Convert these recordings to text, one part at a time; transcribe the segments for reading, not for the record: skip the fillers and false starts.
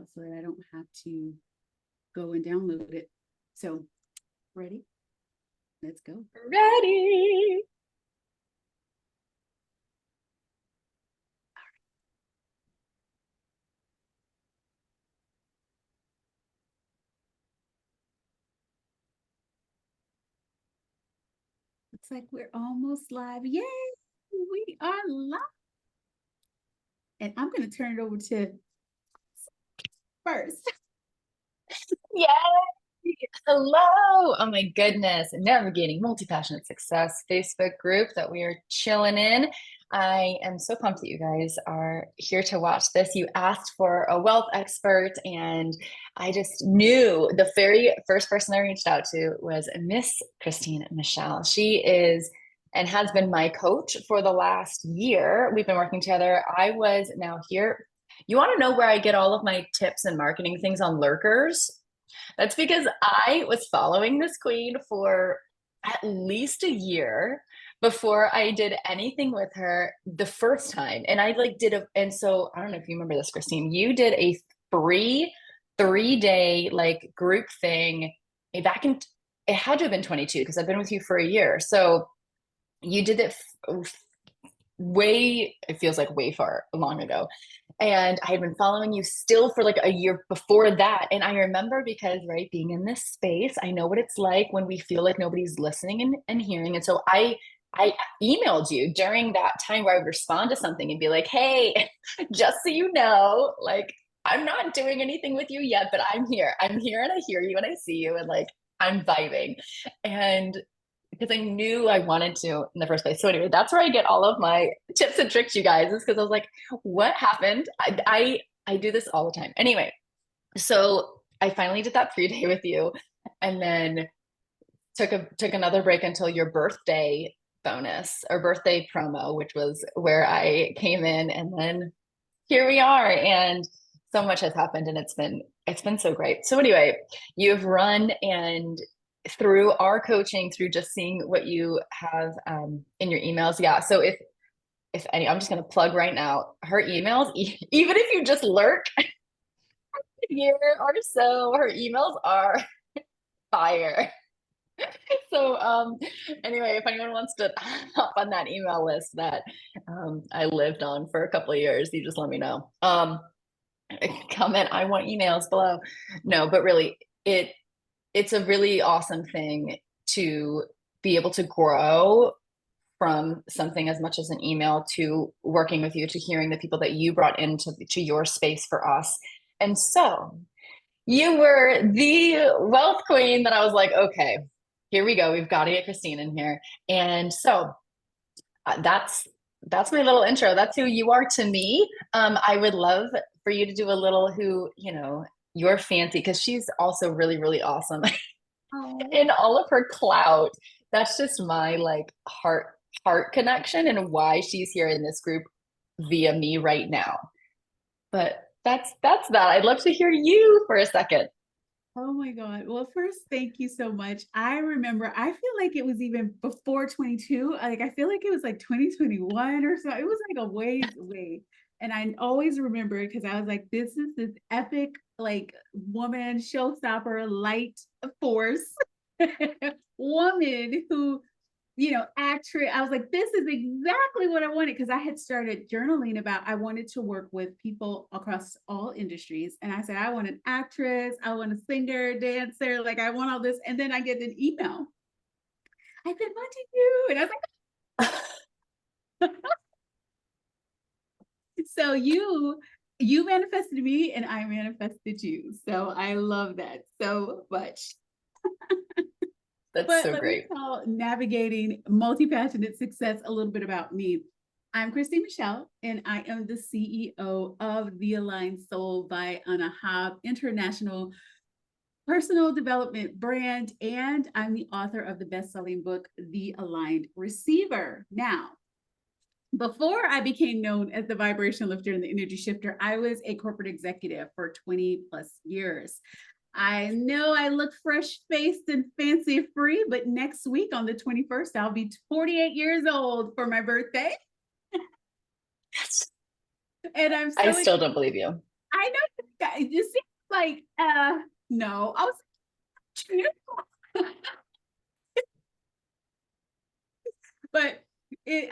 out so that I don't have to go and download it. So, ready? Let's go. Ready. It's like we're almost live. Yay! We are live. And I'm going to turn it over to first. Yay! Hello. Oh my goodness. Navigating Multi-Passionate Success Facebook group that we are chilling in. I am so pumped that you guys are here to watch this. You asked for a wealth expert, and I just knew the very first person I reached out to was Miss Christine Michelle. She is and has been my coach for the last year. We've been working together. I was now here. You want to know where I get all of my tips and marketing things on lurkers? That's because I was following this queen for at least a year before I did anything with her the first time. And I like did and so I don't know if you remember this, Christine, you did a three-day like group thing back in, it had to have been 22 because I've been with you for a year. So you did it way, it feels like way far long ago. And I had been following you still for like a year before that. And I remember because, right, being in this space, I know what it's like when we feel like nobody's listening and hearing. And so I emailed you during that time where I would respond to something and be like, hey, just so you know, like, I'm not doing anything with you yet, but I'm here. I'm here and I hear you and I see you and like, I'm vibing. And because I knew I wanted to in the first place. So anyway, that's where I get all of my tips and tricks, you guys, is because I was like, what happened? I do this all the time. Anyway, so I finally did that pre-day with you and then took another break until your birthday bonus or birthday promo, which was where I came in, and then here we are. And so much has happened and it's been so great. So anyway, you've run and through our coaching, through just seeing what you have in your emails. Yeah. So if any, I'm just going to plug right now, her emails, even if you just lurk a year or so, her emails are fire. So anyway, if anyone wants to hop on that email list that I lived on for a couple of years, you just let me know. Comment, I want emails below. No, but really it's a really awesome thing to be able to grow from something as much as an email to working with you, to hearing the people that you brought into to your space for us. And so you were the wealth queen that I was like, okay, here we go. We've got to get Christine in here. And so that's my little intro. That's who you are to me. I would love for you to do a little who, you know, you're fancy, because she's also really, really awesome in all of her clout. That's just my like heart connection and why she's here in this group via me right now. But that's that. I'd love to hear you for a second. Oh my God. Well, first, thank you so much. I remember, I feel like it was even before 22. Like, I feel like it was like 2021 or so. It was like a ways away. And I always remember it because I was like, this is this epic, like, woman showstopper, light force woman who, actress. I was like, this is exactly what I wanted, because I had started journaling about I wanted to work with people across all industries. And I said, I want an actress, I want a singer, dancer, like I want all this. And then I get an email. I've been wanting you. And I was like, so you manifested me and I manifested you. So I love that so much. That's But so let me great. tell Navigating Multi-Passionate Success a little bit about me. I'm Christine Michelle, and I am the CEO of The Aligned Soul by Anahab International personal development brand, and I'm the author of the best-selling book, The Aligned Receiver. Now, before I became known as the vibration lifter and the energy shifter, I was a corporate executive for 20 plus years. I know I look fresh faced and fancy free, but next week on the 21st, I'll be 48 years old for my birthday. And I'm so I still don't believe you. I know, guys, you seem like, no, I was, but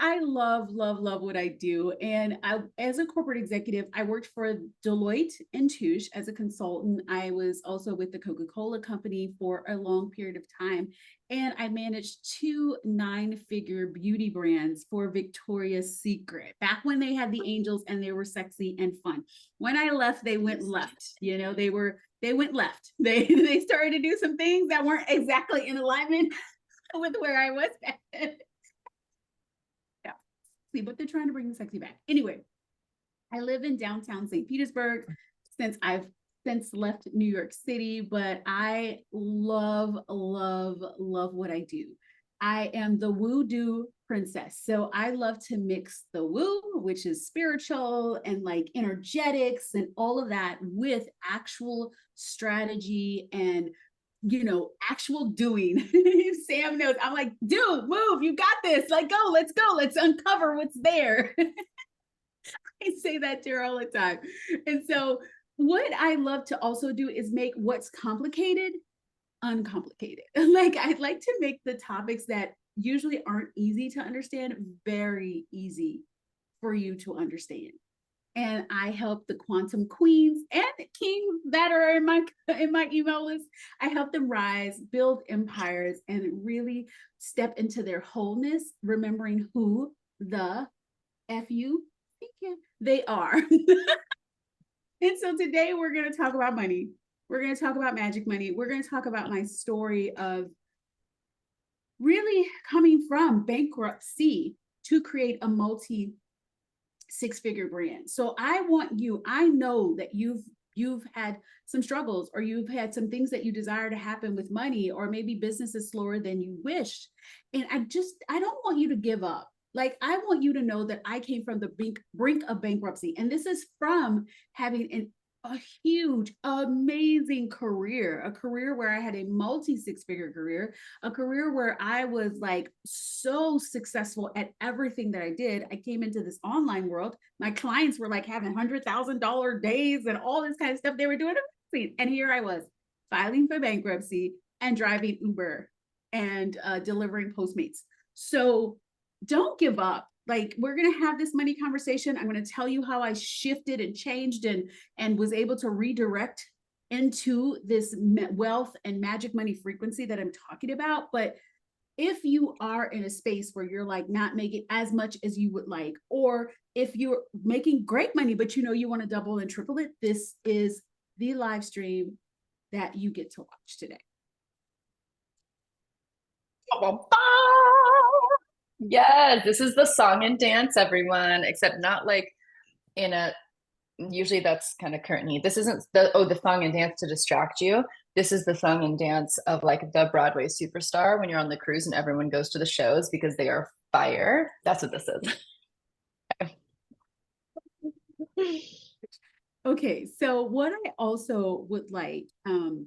I love, love, love what I do. And as a corporate executive, I worked for Deloitte and Touche as a consultant. I was also with the Coca-Cola company for a long period of time. And I managed 2 9-figure beauty brands for Victoria's Secret back when they had the angels and they were sexy and fun. When I left, they went left. They went left. They started to do some things that weren't exactly in alignment with where I was back then. But they're trying to bring the sexy back. Anyway, I live in downtown St. Petersburg I've since left New York City, but I love, love, love what I do. I am the woo-doo princess. So I love to mix the woo, which is spiritual and like energetics and all of that, with actual strategy and actual doing. Sam knows. I'm like, dude, move. You got this. Like, go. Let's uncover what's there. I say that to her all the time. And so, what I love to also do is make what's complicated uncomplicated. Like, I'd like to make the topics that usually aren't easy to understand very easy for you to understand. And I help the quantum queens and kings that are in my email list. I help them rise, build empires, and really step into their wholeness, remembering who the they are. And so today we're going to talk about money. We're going to talk about magic money. We're going to talk about my story of really coming from bankruptcy to create a multi-6-figure brand. So I know that you've had some struggles, or you've had some things that you desire to happen with money, or maybe business is slower than you wished. And I don't want you to give up. Like, I want you to know that I came from the brink of bankruptcy. And this is from having a huge, amazing career, a career where I had a multi-6-figure career, a career where I was like so successful at everything that I did. I came into this online world. My clients were like having $100,000 days and all this kind of stuff. They were doing amazing. And here I was filing for bankruptcy and driving Uber and delivering Postmates. So don't give up. Like, we're going to have this money conversation. I'm going to tell you how I shifted and changed and was able to redirect into this wealth and magic money frequency that I'm talking about. But if you are in a space where you're like not making as much as you would like, or if you're making great money, but you want to double and triple it, this is the live stream that you get to watch today. Yes, this is the song and dance, everyone, except not like usually that's kind of currently. This isn't the song and dance to distract you. This is the song and dance of like the Broadway superstar when you're on the cruise and everyone goes to the shows because they are fire. That's what this is. Okay, so what I also would like, and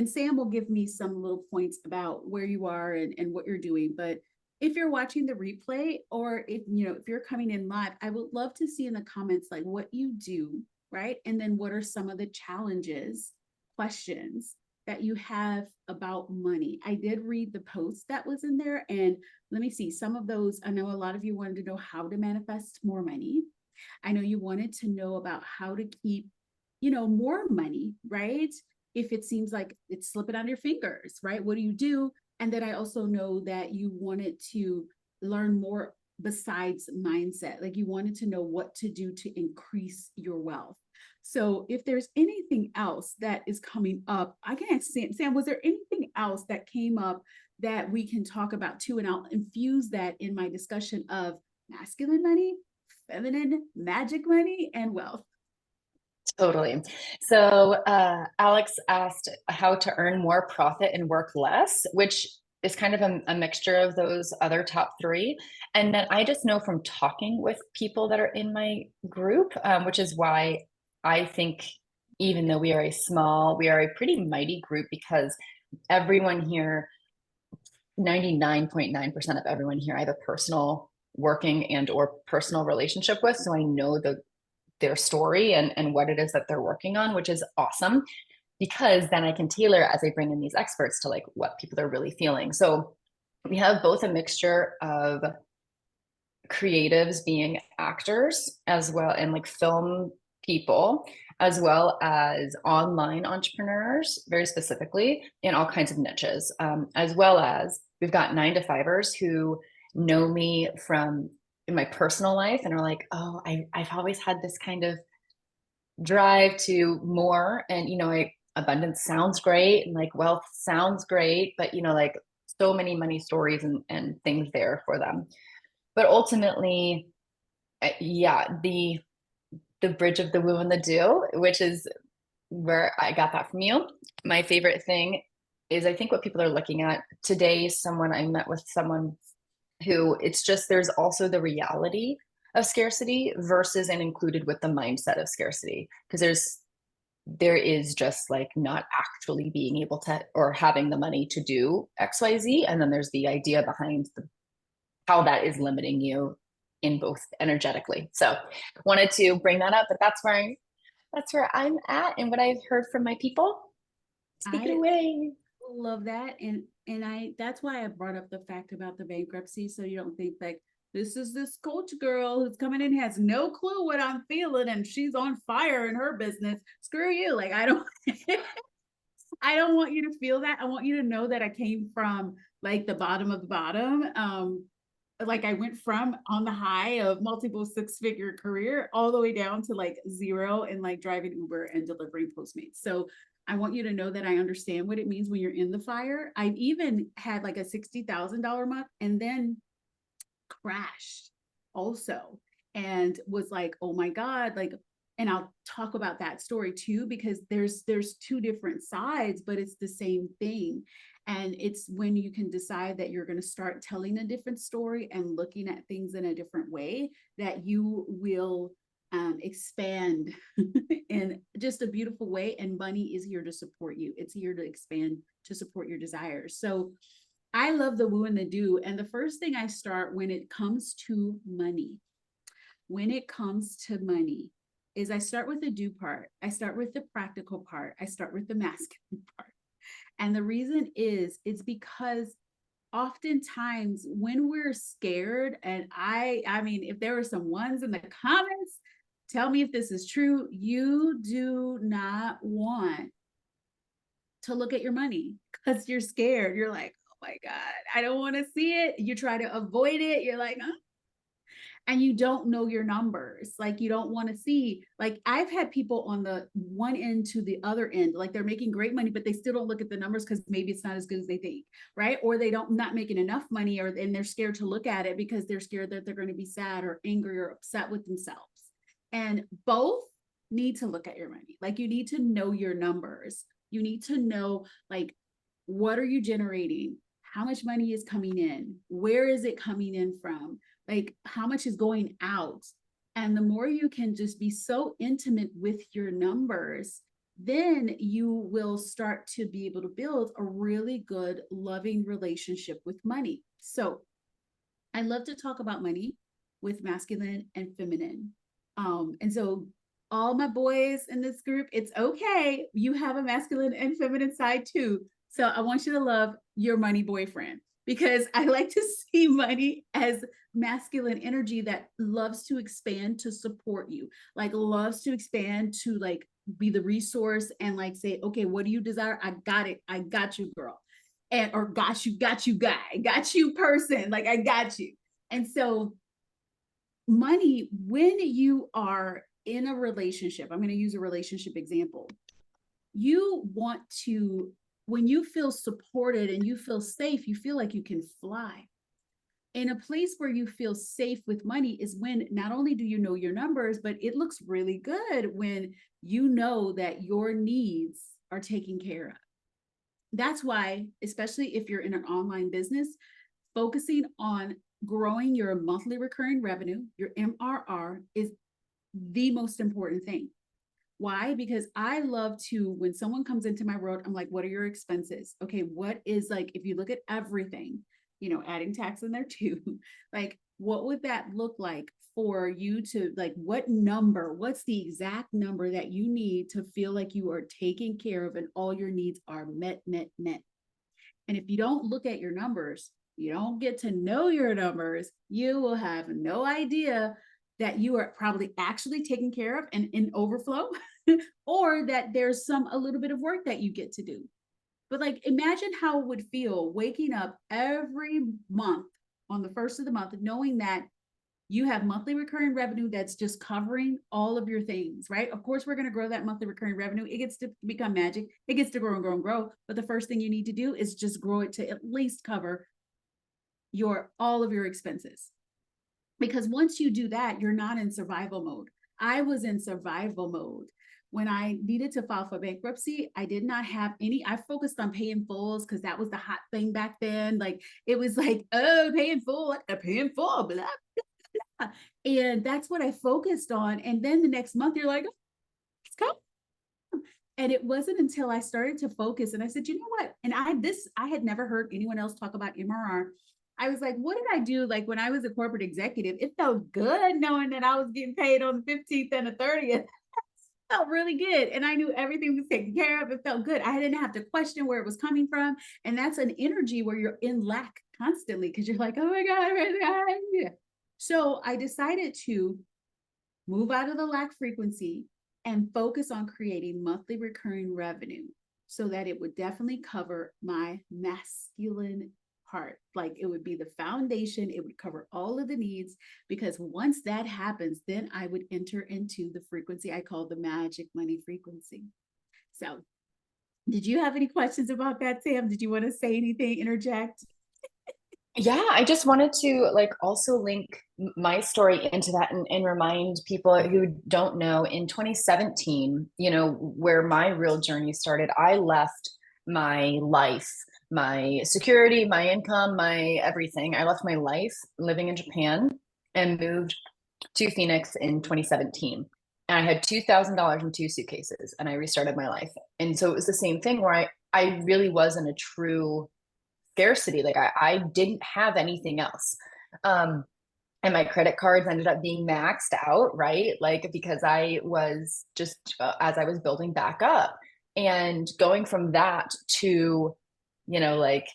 Sam will give me some little points about where you are and what you're doing, but if you're watching the replay, or if you're coming in live, I would love to see in the comments like what you do, right? And then what are some of the challenges, questions that you have about money. I did read the post that was in there, and let me see some of those. I know a lot of you wanted to know how to manifest more money. I know you wanted to know about how to keep, more money, right? If it seems like it's slipping on your fingers, right? What do you do? And then I also know that you wanted to learn more besides mindset. Like, you wanted to know what to do to increase your wealth. So if there's anything else that is coming up, I can ask Sam, was there anything else that came up that we can talk about too? And I'll infuse that in my discussion of masculine money, feminine magic money, and wealth. Totally. So Alex asked how to earn more profit and work less, which is kind of a mixture of those other top 3. And then I just know from talking with people that are in my group, which is why I think even though we are a pretty mighty group, because everyone here, 99.9% of everyone here, I have a personal working and or personal relationship with. So I know the their story and what it is that they're working on, which is awesome, because then I can tailor as I bring in these experts to like what people are really feeling. So we have both a mixture of creatives being actors as well, and like film people, as well as online entrepreneurs, very specifically in all kinds of niches, as well as we've got 9 to 5ers who know me from in my personal life and are like, oh, I've always had this kind of drive to more, and abundance sounds great and like wealth sounds great, but like so many money stories and things there for them. But ultimately, yeah, the bridge of the woo and the do, which is where I got that from you. My favorite thing is, I think what people are looking at today, I met with someone who, it's just, there's also the reality of scarcity versus and included with the mindset of scarcity. Because there is just like not actually being able to, or having the money to do XYZ. And then there's the idea behind how that is limiting you in both energetically. So wanted to bring that up, but that's where I'm at and what I've heard from my people. Take it away. Love that. And that's why I brought up the fact about the bankruptcy. So you don't think like, this is this coach girl who's coming in, has no clue what I'm feeling, and she's on fire in her business. Screw you. Like, I don't I don't want you to feel that. I want you to know that I came from like the bottom of the bottom. Like I went from on the high of multiple 6-figure career all the way down to like 0 and like driving Uber and delivering Postmates. So I want you to know that I understand what it means when you're in the fire. I've even had like a $60,000 month and then crashed also, and was like, oh my God, like, and I'll talk about that story too, because there's 2 different sides, but it's the same thing. And it's when you can decide that you're going to start telling a different story and looking at things in a different way, that you will expand in just a beautiful way. And money is here to support you. It's here to expand, to support your desires. So I love the woo and the do. And the first thing I start when it comes to money, is I start with the do part. I start with the practical part. I start with the masculine part. And the reason is, it's because oftentimes when we're scared, and I mean, if there were some ones in the comments, tell me if this is true, you do not want to look at your money because you're scared. You're like, oh my God, I don't want to see it. You try to avoid it. You're like, huh? And you don't know your numbers. Like, you don't want to see, like, I've had people on the one end to the other end, like they're making great money, but they still don't look at the numbers because maybe it's not as good as they think, right? Or they don't, not making enough money, and they're scared to look at it because they're scared that they're going to be sad or angry or upset with themselves. And both need to look at your money. Like, you need to know your numbers. You need to know, like, what are you generating? How much money is coming in? Where is it coming in from? Like, how much is going out? And the more you can just be so intimate with your numbers, then you will start to be able to build a really good, loving relationship with money. So I love to talk about money with masculine and feminine. And so all my boys in this group, it's okay. You have a masculine and feminine side too. So I want you to love your money boyfriend, because I like to see money as masculine energy that loves to expand to support you, like loves to expand to like be the resource and like say, okay, what do you desire? I got it. I got you, girl. And, or got you guy, got you person, like I got you. And so money, when you are in a relationship, I'm going to use a relationship example. You want to, when you feel supported and you feel safe, you feel like you can fly. In a place where you feel safe with money is when not only do you know your numbers, but it looks really good when you know that your needs are taken care of. That's why, especially if you're in an online business, focusing on growing your monthly recurring revenue, your MRR, is the most important thing. Why? Because I love to, when someone comes into my world, I'm like, what are your expenses? Okay, what is, like, if you look at everything, adding tax in there too, like, what would that look like for you to like, what's the exact number that you need to feel like you are taken care of and all your needs are met. And if you don't look at your numbers, you don't get to know your numbers, you will have no idea that you are probably actually taken care of and in overflow, or that there's a little bit of work that you get to do. But like, imagine how it would feel waking up every month on the first of the month, knowing that you have monthly recurring revenue that's just covering all of your things, right? Of course, we're going to grow that monthly recurring revenue. It gets to become magic. It gets to grow and grow and grow. But the first thing you need to do is just grow it to at least cover all of your expenses. Because once you do that, you're not in survival mode. I was in survival mode. When I needed to file for bankruptcy, I did not have I focused on paying fulls because that was the hot thing back then. Like, it was like, oh, paying full, paying full, blah, blah, blah. And that's what I focused on. And then the next month, you're like, oh, let's go. And it wasn't until I started to focus and I said, you know what? And I had never heard anyone else talk about MRR. I was like, what did I do? Like, when I was a corporate executive, it felt good knowing that I was getting paid on the 15th and the 30th. Felt really good. And I knew everything was taken care of. It felt good. I didn't have to question where it was coming from. And that's an energy where you're in lack constantly because you're like, oh my God. So I decided to move out of the lack frequency and focus on creating monthly recurring revenue so that it would definitely cover my masculine part. Like, it would be the foundation. It would cover all of the needs, because once that happens, then I would enter into the frequency I call the magic money frequency. So did you have any questions about that, Sam? Did you want to say anything, interject? Yeah, I just wanted to like also link my story into that and remind people who don't know, in 2017, where my real journey started, I left my life, my security, my income, my everything. I left my life living in Japan and moved to Phoenix in 2017. And I had $2,000 in 2 suitcases and I restarted my life. And so it was the same thing where I really was in a true scarcity. Like, I didn't have anything else. And my credit cards ended up being maxed out, right? Like, because I was just, as I was building back up and going from that to, like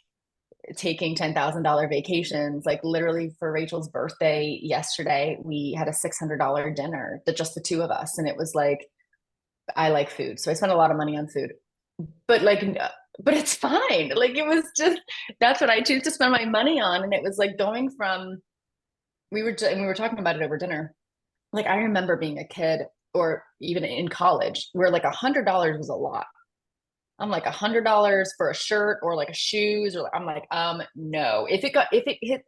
taking $10,000 vacations, like literally for Rachel's birthday yesterday, we had a $600 dinner, just the two of us. And it was like, I like food. So I spent a lot of money on food, but it's fine. Like, it was just, that's what I choose to spend my money on. And it was like going from, we were talking about it over dinner. Like, I remember being a kid or even in college where like $100 was a lot. I'm like, $100 for a shirt or like a shoes, or I'm like, no, if it hit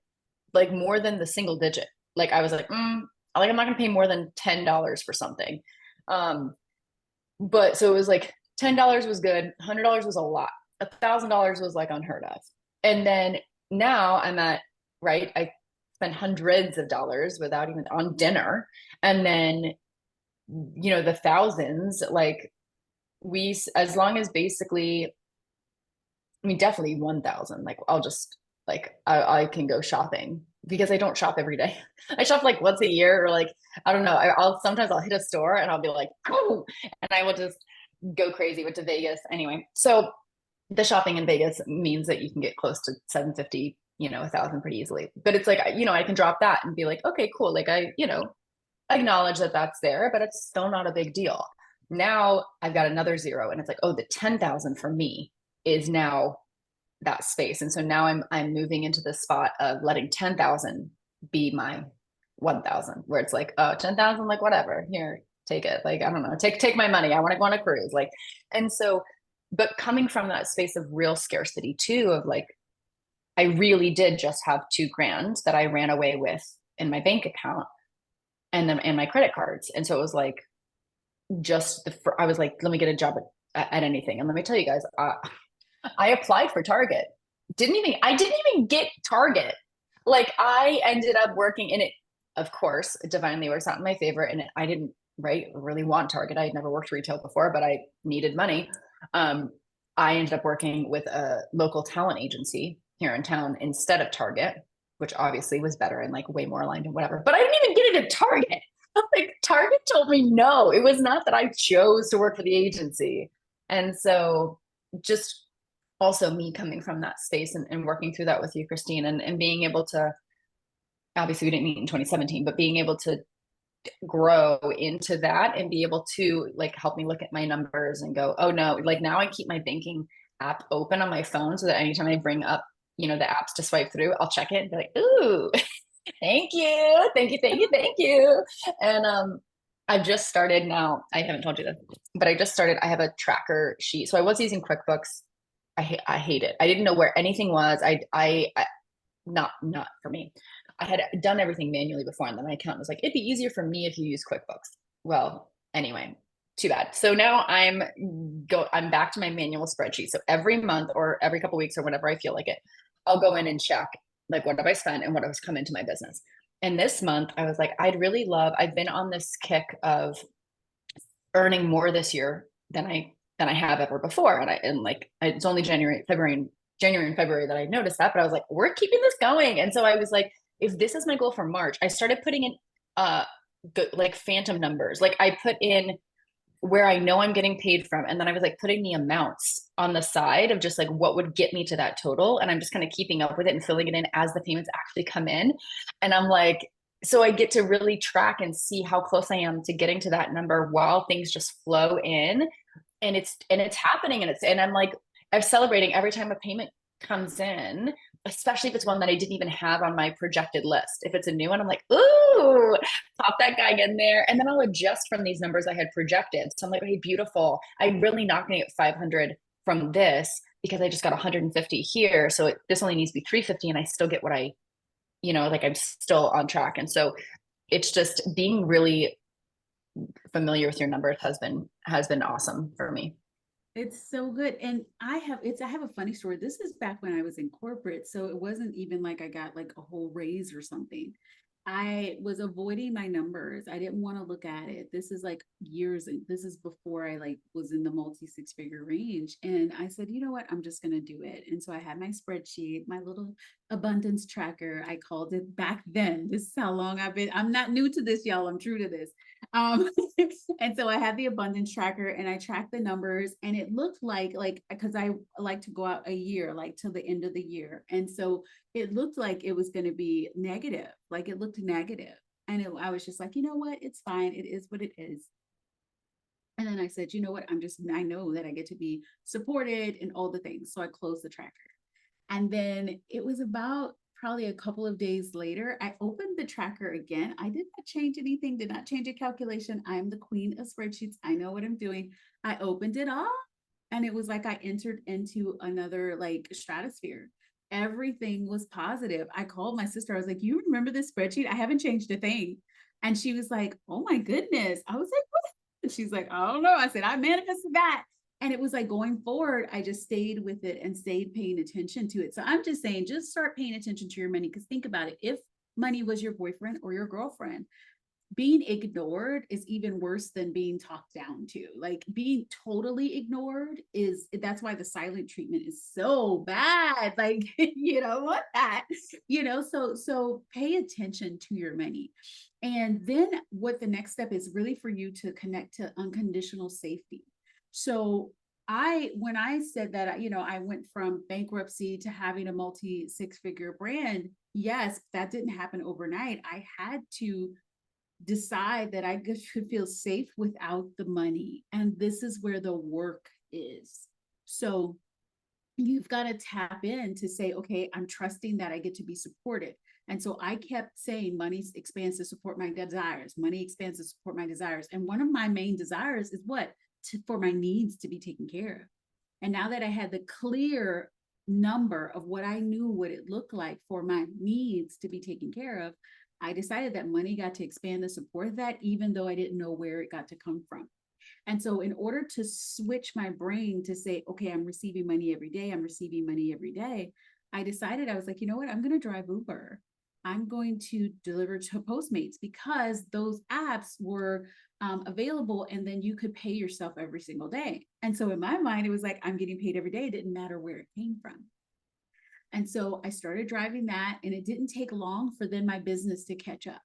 like more than the single digit, like I was like, I'm not gonna pay more than $10 for something. But so it was like $10 was good, $100 was a lot, $1,000 was like unheard of. And then now I'm at, right, I spend hundreds of dollars without even on dinner. And then, the thousands, like as long as basically, I mean, definitely 1,000, like I'll just, like, I can go shopping because I don't shop every day. I shop like once a year, or like, I don't know. Sometimes I'll hit a store and I'll be like, oh, and I will just go crazy. Went to Vegas anyway. So the shopping in Vegas means that you can get close to 750, 1,000 pretty easily. But it's like, I can drop that and be like, okay, cool. Like I acknowledge that that's there, but it's still not a big deal. Now I've got another zero, and it's like, oh, the 10,000 for me is now that space. And so now I'm moving into the spot of letting 10,000 be my 1,000, where it's like, oh, 10,000, like whatever, here, take it. Like, I don't know, take my money. I want to go on a cruise. Like, and so, but coming from that space of real scarcity too, of like, I really did just have $2,000 that I ran away with in my bank account and my credit cards. And so it was like, I was like, let me get a job at anything. And let me tell you guys, I applied for Target. I didn't even get Target. Like, I ended up working in it. Of course, divinely works out in my favor. And I didn't really want Target. I had never worked retail before, but I needed money. I ended up working with a local talent agency here in town instead of Target. which obviously was better and like way more aligned and whatever. But I didn't even get it at Target. Like Target told me no. It was not that I chose to work for the agency. And so just also me coming from that space and working through that with you, Christine, and being able to, obviously we didn't meet in 2017, but being able to grow into that and be able to like help me look at my numbers and go, oh no, like now I keep my banking app open on my phone so that anytime I bring up, the apps to swipe through, I'll check it and be like, ooh, thank you, thank you, thank you, thank you. And I've just started now. I haven't told you this, but I just started. I have a tracker sheet. So I was using QuickBooks. I hate it. I didn't know where anything was. I not for me. I had done everything manually before, and then my accountant was like, "It'd be easier for me if you use QuickBooks." Well, anyway, too bad. So now I'm back to my manual spreadsheet. So every month or every couple of weeks or whenever I feel like it, I'll go in and check like what have I spent and what has come into my business. And this month I was like, I've been on this kick of earning more this year than I have ever before. And it's only January and February that I noticed that, but I was like, we're keeping this going. And so I was like, if this is my goal for March, I started putting in like phantom numbers. Like I put in where I know I'm getting paid from. And then I was like putting the amounts on the side of just like what would get me to that total. And I'm just kind of keeping up with it and filling it in as the payments actually come in. And I'm like, so I get to really track and see how close I am to getting to that number while things just flow in. And it's happening. And I'm like, I'm celebrating every time a payment comes in, especially if it's one that I didn't even have on my projected list. If it's a new one, I'm like, ooh, pop that guy in there. And then I'll adjust from these numbers I had projected. So I'm like, hey, beautiful. I'm really not going to get 500 from this because I just got 150 here. So this only needs to be 350 and I still get what like I'm still on track. And so it's just being really familiar with your numbers has been awesome for me. It's so good. And I have a funny story. This is back when I was in corporate. So it wasn't even like I got like a whole raise or something. I was avoiding my numbers. I didn't want to look at it. This is like years. This is before I like was in the multi six figure range. And I said, you know what? I'm just going to do it. And so I had my spreadsheet, my little abundance tracker. I called it back then. This is how long I'm not new to this, y'all. I'm true to this. Um, and so I had the abundance tracker and I tracked the numbers and it looked like, because I like to go out a year, like till the end of the year. And so it looked like it was going to be negative. Like it looked negative. And I was just like, you know what? It's fine. It is what it is. And then I said, you know what? I know that I get to be supported and all the things. So I closed the tracker. And then it was about probably a couple of days later, I opened the tracker again. I did not change anything, did not change a calculation. I'm the queen of spreadsheets. I know what I'm doing. I opened it up and it was like I entered into another like stratosphere. Everything was positive. I called my sister. I was like, you remember this spreadsheet? I haven't changed a thing. And she was like, oh my goodness. I was like, what? And she's like, I don't know. I said, I manifested that. And it was like going forward, I just stayed with it and stayed paying attention to it. So I'm just saying, just start paying attention to your money. Because think about it. If money was your boyfriend or your girlfriend, being ignored is even worse than being talked down to. Like being totally ignored that's why the silent treatment is so bad. Like, you don't want that, so pay attention to your money. And then what the next step is really for you to connect to unconditional safety. So when I said that, I went from bankruptcy to having a multi six-figure brand. Yes, that didn't happen overnight. I had to decide that I should feel safe without the money. And this is where the work is. So you've got to tap in to say, okay, I'm trusting that I get to be supported. And so I kept saying money expands to support my desires. Money expands to support my desires. And one of my main desires is what? For my needs to be taken care of. And now that I had the clear number of what I knew what it looked like for my needs to be taken care of, I decided that money got to expand to support that, even though I didn't know where it got to come from. And so in order to switch my brain to say, okay, I'm receiving money every day, I decided, I was like, you know what? I'm going to drive Uber. I'm going to deliver to Postmates because those apps were available and then you could pay yourself every single day. And so in my mind, it was like, I'm getting paid every day. It didn't matter where it came from. And so I started driving that, and it didn't take long for then my business to catch up.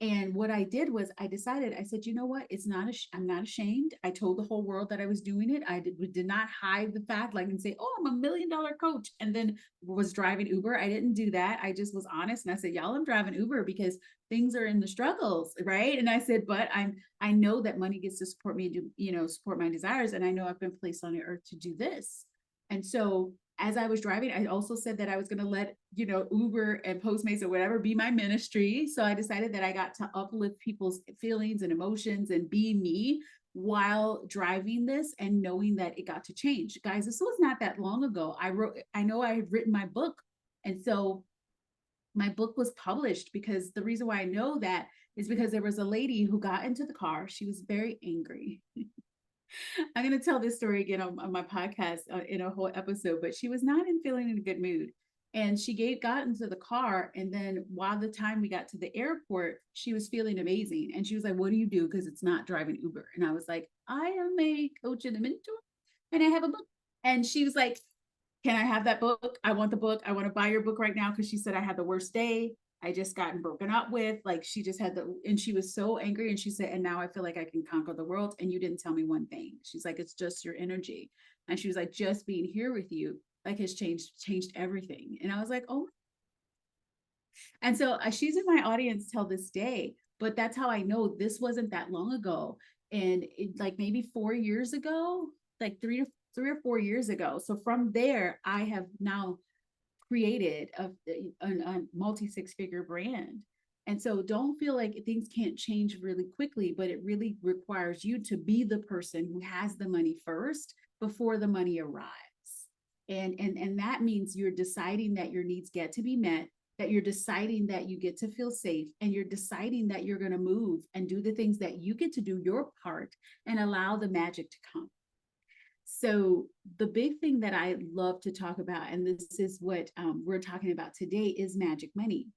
And what I did was I decided, I said, you know what? I'm not ashamed. I told the whole world that I was doing it. I did not hide the fact, like, and say, oh, I'm $1 million coach. And then was driving Uber. I didn't do that. I just was honest. And I said, y'all, I'm driving Uber because things are in the struggles. Right. And I said, but I know that money gets to support me and do, support my desires. And I know I've been placed on the earth to do this. And so as I was driving, I also said that I was going to let, Uber and Postmates or whatever be my ministry. So I decided that I got to uplift people's feelings and emotions and be me while driving this and knowing that it got to change. Guys, this was not that long ago. I know I had written my book. And so my book was published because the reason why I know that is because there was a lady who got into the car. She was very angry. I'm going to tell this story again on my podcast in a whole episode, but she was not feeling in a good mood. And she got into the car. And then while the time we got to the airport, she was feeling amazing. And she was like, what do you do? Because it's not driving Uber. And I was like, I am a coach and a mentor, and I have a book. And she was like, can I have that book? I want the book. I want to buy your book right now. Because she said I had the worst day. I just gotten broken up with. Like, she just had and she was so angry. And she said, and now I feel like I can conquer the world. And you didn't tell me one thing. She's like, it's just your energy. And she was like, just being here with you, like, has changed everything. And I was like, oh. And so she's in my audience till this day, but that's how I know this wasn't that long ago. And like maybe 4 years ago, like three or 4 years ago. So from there, I have now created a multi-6-figure brand. And so don't feel like things can't change really quickly, but it really requires you to be the person who has the money first before the money arrives. And that means you're deciding that your needs get to be met, that you're deciding that you get to feel safe, and you're deciding that you're going to move and do the things that you get to do your part and allow the magic to come. So the big thing that I love to talk about, and this is what we're talking about today, is magic money.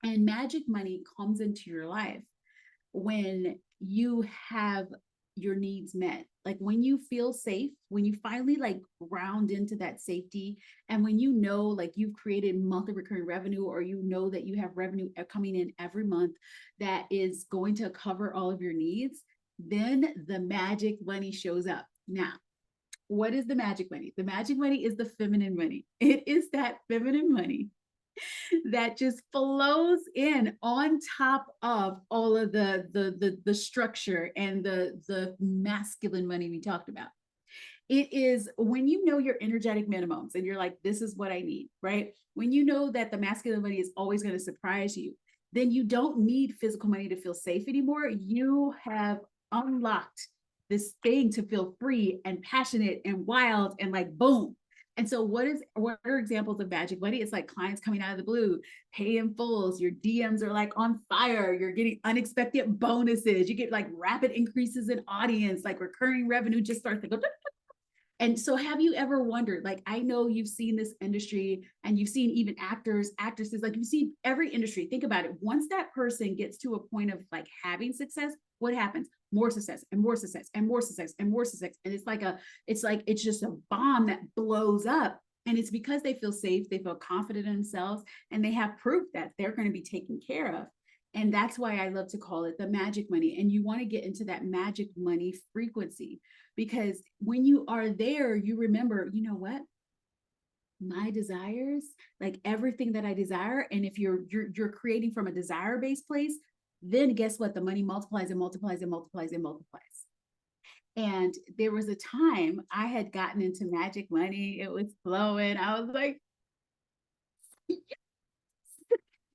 And magic money comes into your life when you have your needs met. Like when you feel safe, when you finally like ground into that safety, and when you know like you've created monthly recurring revenue, or you know that you have revenue coming in every month that is going to cover all of your needs, then the magic money shows up. Now, what is the magic money? The magic money is the feminine money. It is that feminine money that just flows in on top of all of the structure and the masculine money we talked about. It is when you know your energetic minimums and you're like, this is what I need, right? When you know that the masculine money is always going to surprise you, then you don't need physical money to feel safe anymore. You have unlocked this thing to feel free and passionate and wild and like boom. And so what are examples of magic money? It's like clients coming out of the blue, pay in fulls, your DMs are like on fire, you're getting unexpected bonuses, you get like rapid increases in audience, like recurring revenue just starts to go. And so have you ever wondered, like, I know you've seen this industry and you've seen even actors, actresses, like you've seen every industry. Think about it. Once that person gets to a point of like having success, what happens? More success and more success and more success and more success. And it's just a bomb that blows up. And it's because they feel safe, they feel confident in themselves, and they have proof that they're going to be taken care of. And that's why I love to call it the magic money. And you want to get into that magic money frequency, because when you are there, you remember, you know what? My desires, like everything that I desire. And if you're creating from a desire-based place, then guess what? The money multiplies and multiplies and multiplies and multiplies. And there was a time I had gotten into magic money. It was flowing. I was like, yes,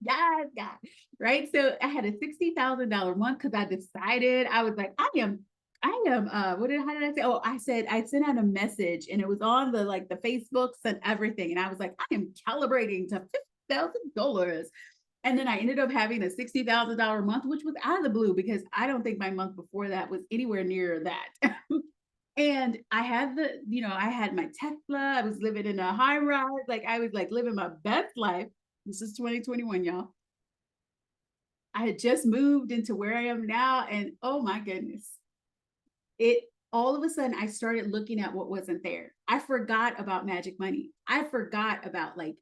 God. Right. So I had a $60,000 month because I decided I was like, how did I say? Oh, I sent out a message and it was on the Facebooks and everything. And I was like, I am calibrating to $50,000. And then I ended up having a $60,000 month, which was out of the blue because I don't think my month before that was anywhere near that. And I had I had my Tesla. I was living in a high rise. Like I was like living my best life. This is 2021, y'all. I had just moved into where I am now. And oh my goodness, it all of a sudden I started looking at what wasn't there. I forgot about magic money. I forgot about like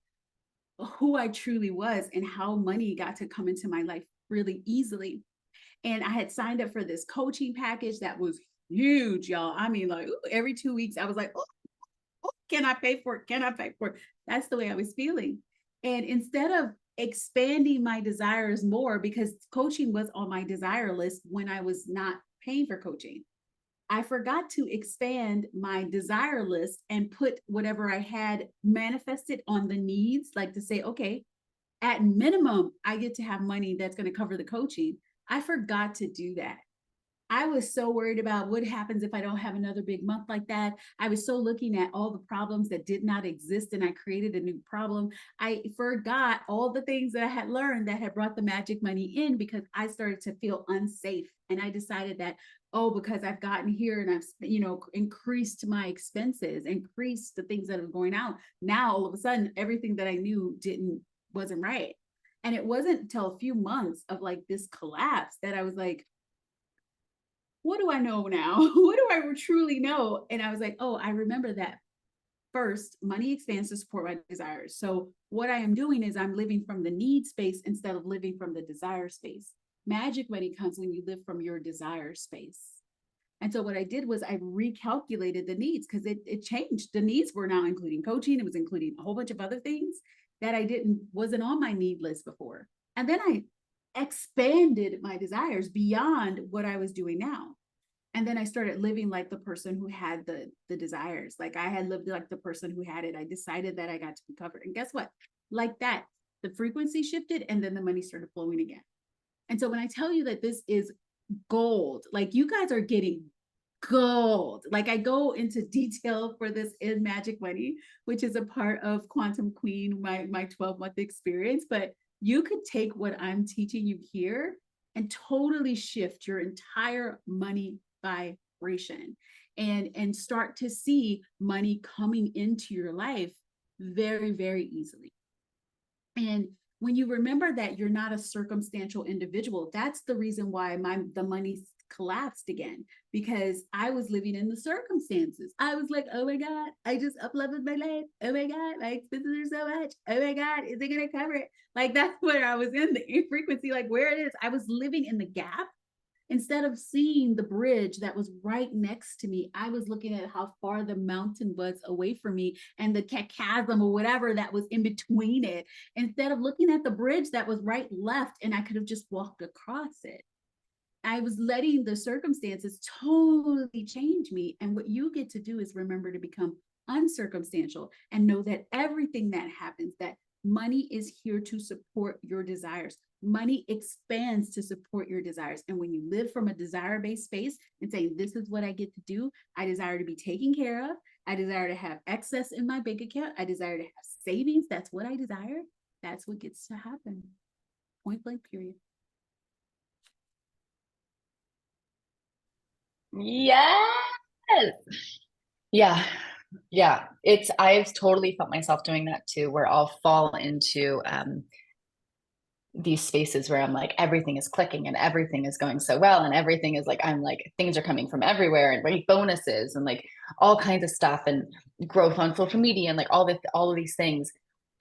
who I truly was and how money got to come into my life really easily. And I had signed up for this coaching package that was huge, y'all. I mean, like every 2 weeks, I was like, oh, can I pay for it? Can I pay for it? That's the way I was feeling. And instead of expanding my desires more, because coaching was on my desire list when I was not paying for coaching, I forgot to expand my desire list and put whatever I had manifested on the needs, like to say, okay, at minimum, I get to have money that's going to cover the coaching. I forgot to do that. I was so worried about what happens if I don't have another big month like that. I was so looking at all the problems that did not exist and I created a new problem. I forgot all the things that I had learned that had brought the magic money in because I started to feel unsafe. And I decided that, oh, because I've gotten here and I've, increased my expenses, increased the things that are going out. Now, all of a sudden, everything that I knew wasn't right. And it wasn't until a few months of like this collapse that I was like, what do I know now? What do I truly know? And I was like, oh, I remember that first, money expands to support my desires. So what I am doing is I'm living from the need space instead of living from the desire space. Magic money comes when you live from your desire space. And so what I did was I recalculated the needs because it changed. The needs were now including coaching. It was including a whole bunch of other things that wasn't on my need list before. And then I expanded my desires beyond what I was doing now. And then I started living like the person who had the desires. Like I had lived like the person who had it. I decided that I got to be covered. And guess what? Like that, the frequency shifted and then the money started flowing again. And so when I tell you that this is gold, like you guys are getting gold. Like I go into detail for this in Magic Money, which is a part of Quantum Queen, my 12-month experience. But you could take what I'm teaching you here and totally shift your entire money vibration and start to see money coming into your life very, very easily. And when you remember that you're not a circumstantial individual, that's the reason why the money collapsed again, because I was living in the circumstances. I was like, oh my God, I just up-leveled my life. Oh my God, my expenses are so much. Oh my God, is it going to cover it? Like that's where I was in the frequency, like where it is. I was living in the gap. Instead of seeing the bridge that was right next to me, I was looking at how far the mountain was away from me and the chasm or whatever that was in between it. Instead of looking at the bridge that was right left and I could have just walked across it. I was letting the circumstances totally change me. And what you get to do is remember to become uncircumstantial and know that everything that happens, that money is here to support your desires. Money expands to support your desires. And when you live from a desire-based space and say, this is what I get to do, I desire to be taken care of. I desire to have excess in my bank account. I desire to have savings. That's what I desire. That's what gets to happen. Point blank, period. Yes. Yeah. Yeah. I've totally felt myself doing that too, where I'll fall into these spaces where I'm like, everything is clicking and everything is going so well. And everything is like, I'm like, things are coming from everywhere and like bonuses and like all kinds of stuff and growth on social media and like all of these things.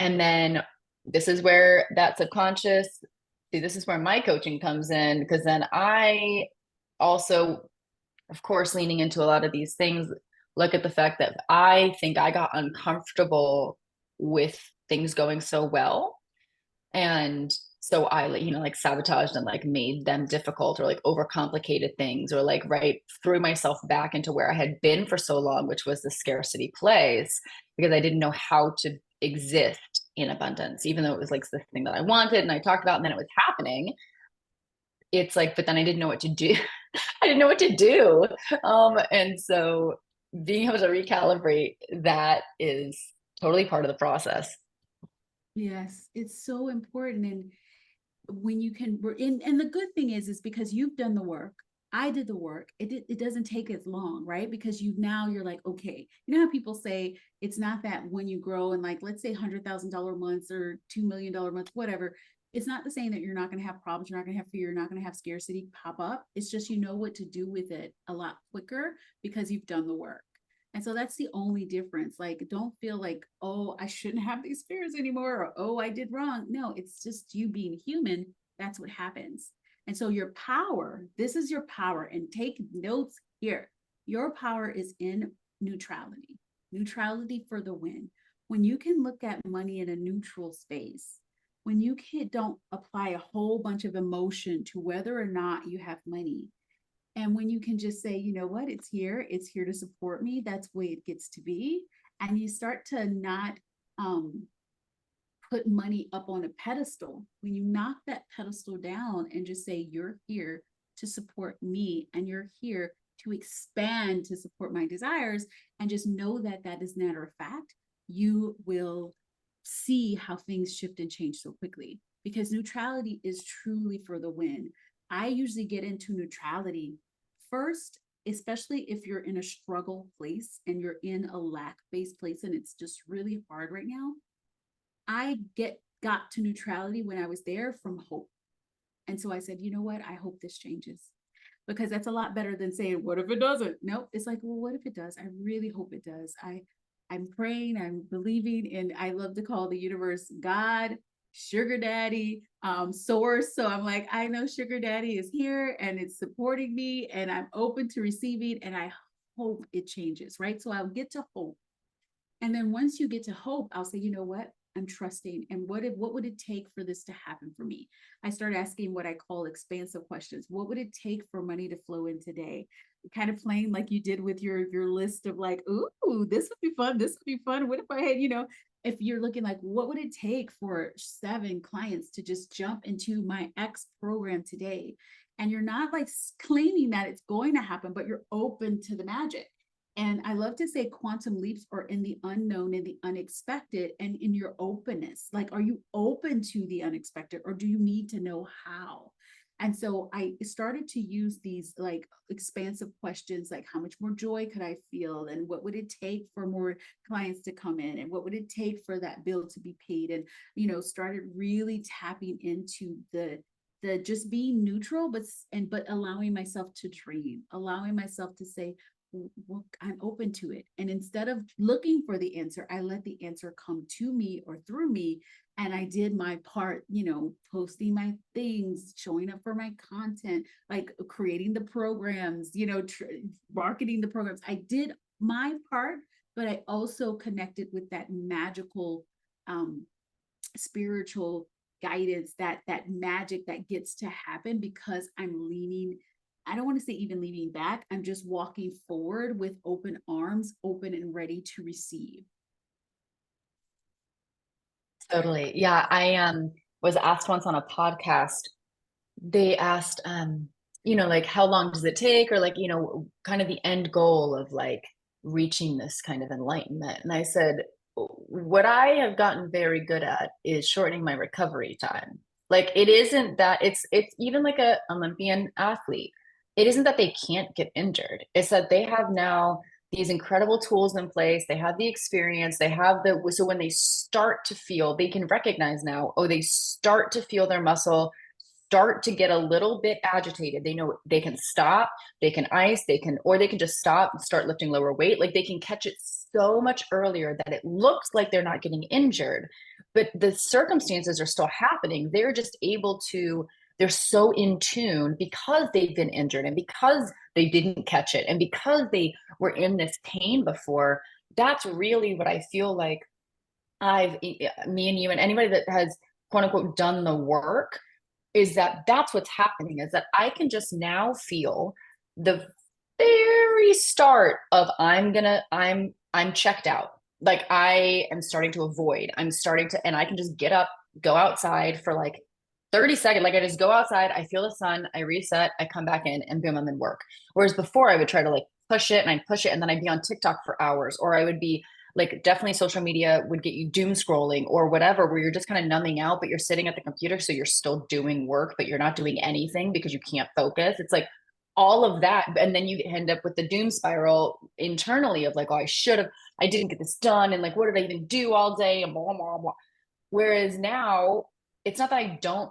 And then this is where that subconscious, see, this is where my coaching comes in, because then I also, of course, leaning into a lot of these things, look at the fact that I think I got uncomfortable with things going so well. And so I, like sabotaged and like made them difficult or like overcomplicated things or like threw myself back into where I had been for so long, which was the scarcity place, because I didn't know how to exist in abundance, even though it was like the thing that I wanted and I talked about and then it was happening. It's like, but then I didn't know what to do. I didn't know what to do. And so being able to recalibrate that is totally part of the process. Yes, it's so important. And when you can, and the good thing is because you've done the work, I did the work, it doesn't take as long, right? Because you're like, okay, you know how people say it's not that when you grow and like, let's say $100,000 months or $2 million months, whatever, It's not the saying that you're not going to have problems, you're not going to have fear, you're not going to have scarcity pop up. It's just you know what to do with it a lot quicker because you've done the work. And so that's the only difference. Like, don't feel like, oh, I shouldn't have these fears anymore, or oh, I did wrong. No, it's just you being human. That's what happens. And so your power, this is your power, and take notes here. Your power is in neutrality, neutrality for the win. When you can look at money in a neutral space, when you don't apply a whole bunch of emotion to whether or not you have money, and when you can just say, you know what, it's here to support me, that's the way it gets to be. And you start to not put money up on a pedestal. When you knock that pedestal down and just say, you're here to support me, and you're here to expand to support my desires, and just know that that is matter of fact, you will see how things shift and change so quickly, because neutrality is truly for the win. I usually get into neutrality first, especially if you're in a struggle place and you're in a lack-based place and it's just really hard right now. I got to neutrality when I was there from hope. And so I said, you know what? I hope this changes, because that's a lot better than saying, what if it doesn't? Nope. It's like, well, what if it does? I really hope it does. I'm praying, I'm believing, and I love to call the universe God, sugar daddy, source. So I'm like, I know sugar daddy is here and it's supporting me, and I'm open to receiving, and I hope it changes, right? So I'll get to hope. And then once you get to hope, I'll say, you know what? I'm trusting. And what would it take for this to happen for me? I start asking what I call expansive questions. What would it take for money to flow in today? Kind of playing like you did with your list of like, ooh, this would be fun. This would be fun. What if I had, if you're looking like, what would it take for 7 clients to just jump into my X program today? And you're not like claiming that it's going to happen, but you're open to the magic. And I love to say quantum leaps are in the unknown and the unexpected, and in your openness. Like, are you open to the unexpected, or do you need to know how? And so I started to use these like expansive questions, like how much more joy could I feel? And what would it take for more clients to come in? And what would it take for that bill to be paid? And, started really tapping into the just being neutral, but allowing myself to dream, allowing myself to say, well, I'm open to it. And instead of looking for the answer, I let the answer come to me or through me. And I did my part, posting my things, showing up for my content, like creating the programs, marketing the programs. I did my part, but I also connected with that magical, spiritual guidance, that magic that gets to happen because I'm leaning. I don't want to say even leaning back. I'm just walking forward with open arms, open and ready to receive. Totally. Yeah. I was asked once on a podcast, they asked, like, how long does it take? Or like, kind of the end goal of like reaching this kind of enlightenment. And I said, what I have gotten very good at is shortening my recovery time. Like, it isn't that it's even like a Olympian athlete. It isn't that they can't get injured. It's that they have now these incredible tools in place. They have the experience. They have so when they start to feel, they can recognize now, oh, they start to feel their muscle start to get a little bit agitated. They know they can stop, they can ice, or they can just stop and start lifting lower weight. Like, they can catch it so much earlier that it looks like they're not getting injured, but the circumstances are still happening. They're just able to, they're so in tune because they've been injured and because they didn't catch it and because they were in this pain before. That's really what I feel like me and you and anybody that has quote unquote done the work, is that's what's happening, is that I can just now feel the very start of I'm checked out. Like, I am starting to avoid, and I can just get up, go outside for like 30 seconds. Like, I just go outside, I feel the sun, I reset, I come back in, and boom, I'm in work. Whereas before I would try to like push it and I'd push it, and then I'd be on TikTok for hours, or I would be like, definitely social media would get you doom scrolling or whatever, where you're just kind of numbing out, but you're sitting at the computer. So you're still doing work, but you're not doing anything because you can't focus. It's like all of that. And then you end up with the doom spiral internally of like, oh, I didn't get this done. And like, what did I even do all day? And blah, blah, blah. Whereas now it's not that I don't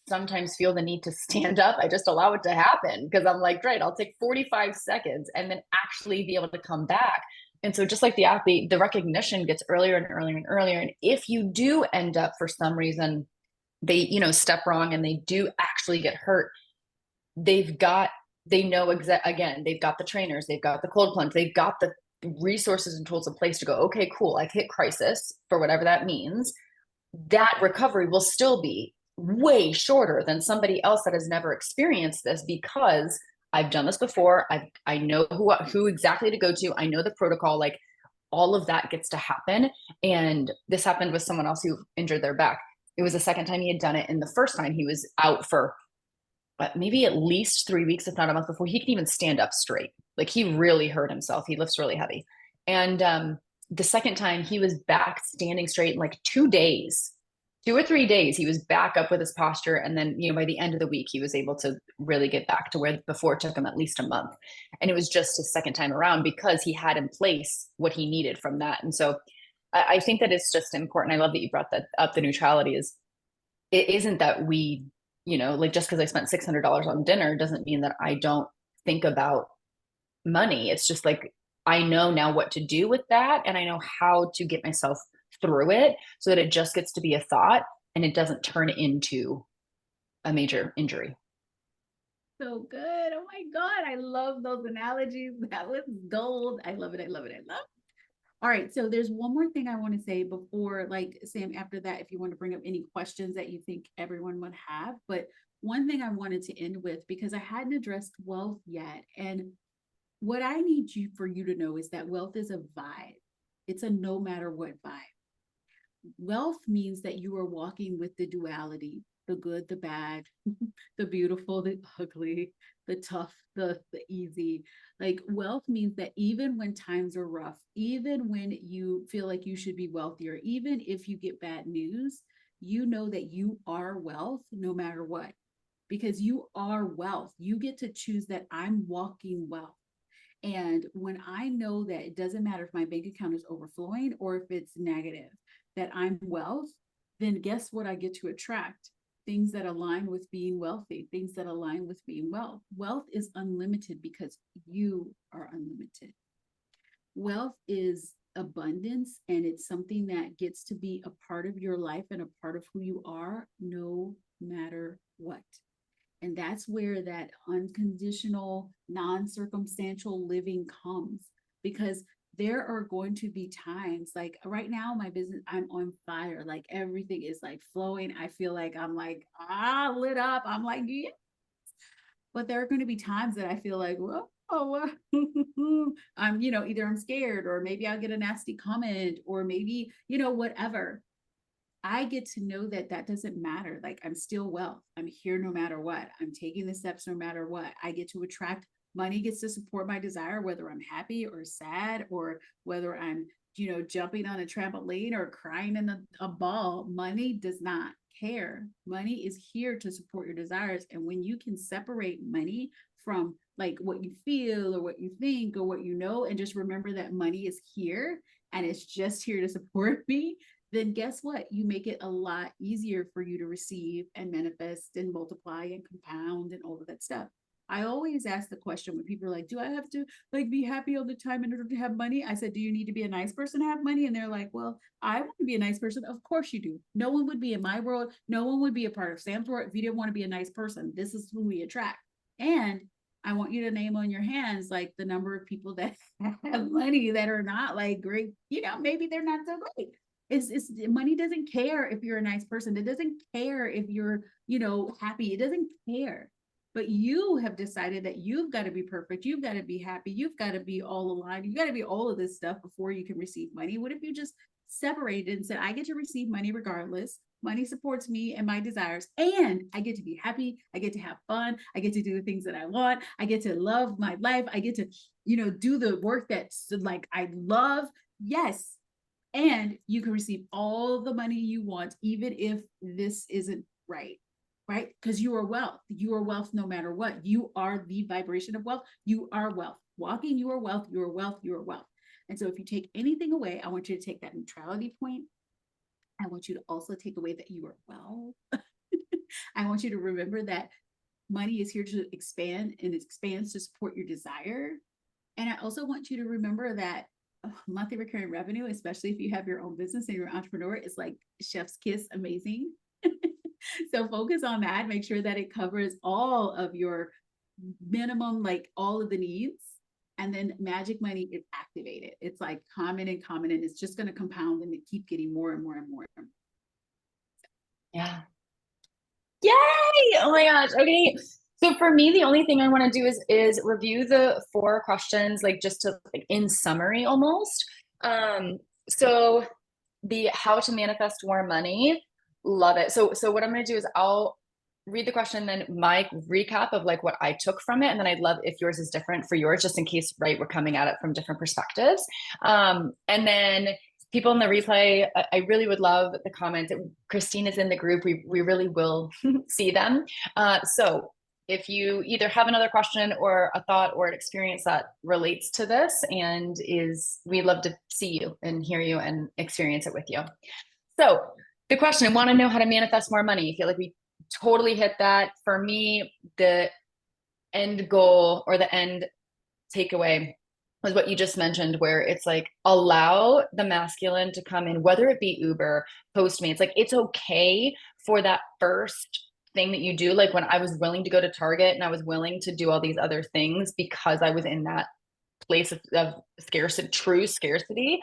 sometimes feel the need to stand up. I just allow it to happen because I'm like, great, I'll take 45 seconds and then actually be able to come back. And so just like the athlete, the recognition gets earlier and earlier and earlier. And if you do end up for some reason, they, step wrong and they do actually get hurt, they've got, they know again, they've got the trainers, they've got the cold plunge, they've got the resources and tools in place to go, okay, cool, I've hit crisis for whatever that means. That recovery will still be way shorter than somebody else that has never experienced this, because I've done this before. I know who exactly to go to. I know the protocol, like all of that gets to happen. And this happened with someone else who injured their back. It was the second time he had done it. And the first time he was out for maybe at least 3 weeks, if not a month, before he could even stand up straight. Like he really hurt himself. He lifts really heavy. And the second time he was back standing straight in like 2 days, 2 or 3 days, he was back up with his posture. And then, by the end of the week, he was able to really get back to where before it took him at least a month. And it was just his second time around because he had in place what he needed from that. And so I think that it's just important. I love that you brought that up. The neutrality is, it isn't that we, like just because I spent $600 on dinner doesn't mean that I don't think about money. It's just like, I know now what to do with that. And I know how to get myself through it so that it just gets to be a thought and it doesn't turn into a major injury. So good. Oh my God. I love those analogies. That was gold. I love it. I love it. I love it. All right. So there's one more thing I want to say before, like Sam, after that, if you want to bring up any questions that you think everyone would have. But one thing I wanted to end with, because I hadn't addressed wealth yet. And what I need for you to know is that wealth is a vibe. It's a no matter what vibe. Wealth means that you are walking with the duality, the good, the bad, the beautiful, the ugly, the tough, the easy. Like wealth means that even when times are rough, even when you feel like you should be wealthier, even if you get bad news, you know that you are wealth no matter what, because you are wealth. You get to choose that I'm walking wealth. And when I know that it doesn't matter if my bank account is overflowing or if it's negative, that I'm wealth, then guess what I get to attract? Things that align with being wealthy, things that align with being wealth. Wealth is unlimited because you are unlimited. Wealth is abundance, and it's something that gets to be a part of your life and a part of who you are no matter what. And that's where that unconditional, non-circumstantial living comes, because there are going to be times like right now, my business, I'm on fire. Like everything is like flowing. I feel like I'm like, lit up. I'm like, yeah. But there are going to be times that I feel like, well, I'm, either I'm scared or maybe I'll get a nasty comment or maybe, whatever. I get to know that that doesn't matter. Like I'm still wealth. I'm here no matter what. I'm taking the steps no matter what. I get to attract money, gets to support my desire, whether I'm happy or sad or whether I'm, jumping on a trampoline or crying in a ball. Money does not care. Money is here to support your desires. And when you can separate money from like what you feel or what you think or what you know, and just remember that money is here and it's just here to support me, then guess what? You make it a lot easier for you to receive and manifest and multiply and compound and all of that stuff. I always ask the question when people are like, do I have to like be happy all the time in order to have money? I said, do you need to be a nice person to have money? And they're like, well, I want to be a nice person. Of course you do. No one would be in my world. No one would be a part of Sam's world if you didn't want to be a nice person. This is who we attract. And I want you to name on your hands like the number of people that have money that are not like great, maybe they're not so great. It's money doesn't care if you're a nice person. It doesn't care if you're, happy. It doesn't care. But you have decided that you've got to be perfect. You've got to be happy. You've got to be all aligned. You've got to be all of this stuff before you can receive money. What if you just separated and said, I get to receive money regardless. Money supports me and my desires. And I get to be happy. I get to have fun. I get to do the things that I want. I get to love my life. I get to, do the work that's like I love. Yes. And you can receive all the money you want, even if this isn't right, right? Because you are wealth. You are wealth no matter what. You are the vibration of wealth. You are wealth. Walking, you are wealth. You are wealth. You are wealth. And so if you take anything away, I want you to take that neutrality point I want you to also take away that you are well. I want you to remember that money is here to expand, and it expands to support your desire. And I also want you to remember that monthly recurring revenue, especially if you have your own business and you're an entrepreneur, is like chef's kiss amazing. So focus on that. Make sure that it covers all of your minimum, like all of the needs. And then magic money is activated. It's like common, and it's just going to compound and keep getting more and more and more. Yeah. Yay! Oh my gosh. Okay. So for me, the only thing I want to do is review the 4 questions, like just to like in summary almost. So the how to manifest more money, love it. So what I'm going to do is I'll read the question, then my recap of like what I took from it, and then I'd love if yours is different for yours, just in case, right, we're coming at it from different perspectives. And then people in the replay, I really would love the comments. Christine is in the group. We really will see them. So if you either have another question or a thought or an experience that relates to this and we'd love to see you and hear you and experience it with you. So the question, I want to know how to manifest more money. I feel like we totally hit that. For me, the end goal or the end takeaway was what you just mentioned, where it's like, allow the masculine to come in, whether it be Uber, Postmates. Like, it's okay for that first thing that you do. Like when I was willing to go to Target and I was willing to do all these other things because I was in that place of scarcity, true scarcity,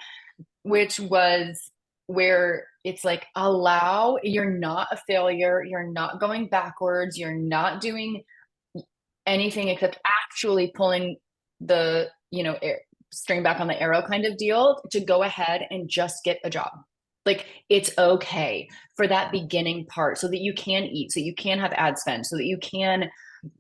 which was where it's like, allow, you're not a failure, you're not going backwards, you're not doing anything except actually pulling the string back on the arrow kind of deal, to go ahead and just get a job. Like, it's okay for that beginning part, so that you can eat, so you can have ad spend, so that you can,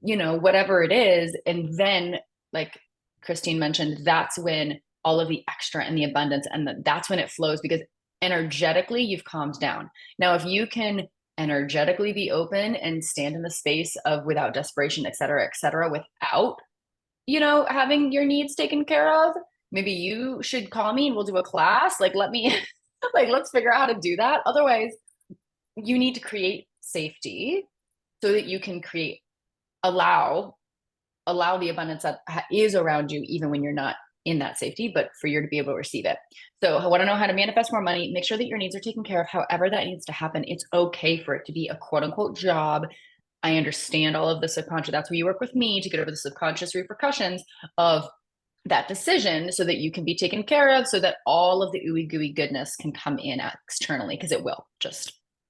whatever it is. And then, like Christine mentioned, that's when all of the extra and the abundance, and that's when it flows, because energetically you've calmed down. Now, if you can energetically be open and stand in the space of without desperation, et cetera, without, having your needs taken care of, maybe you should call me and we'll do a class. Like, let me, like, let's figure out how to do that. Otherwise, you need to create safety so that you can allow the abundance that is around you, even when you're not in that safety, but for you to be able to receive it. So I want to know how to manifest more money. Make sure that your needs are taken care of, however that needs to happen. It's okay for it to be a quote unquote job. I understand all of the subconscious. That's where you work with me to get over the subconscious repercussions of that decision, so that you can be taken care of, so that all of the ooey gooey goodness can come in externally, because it will.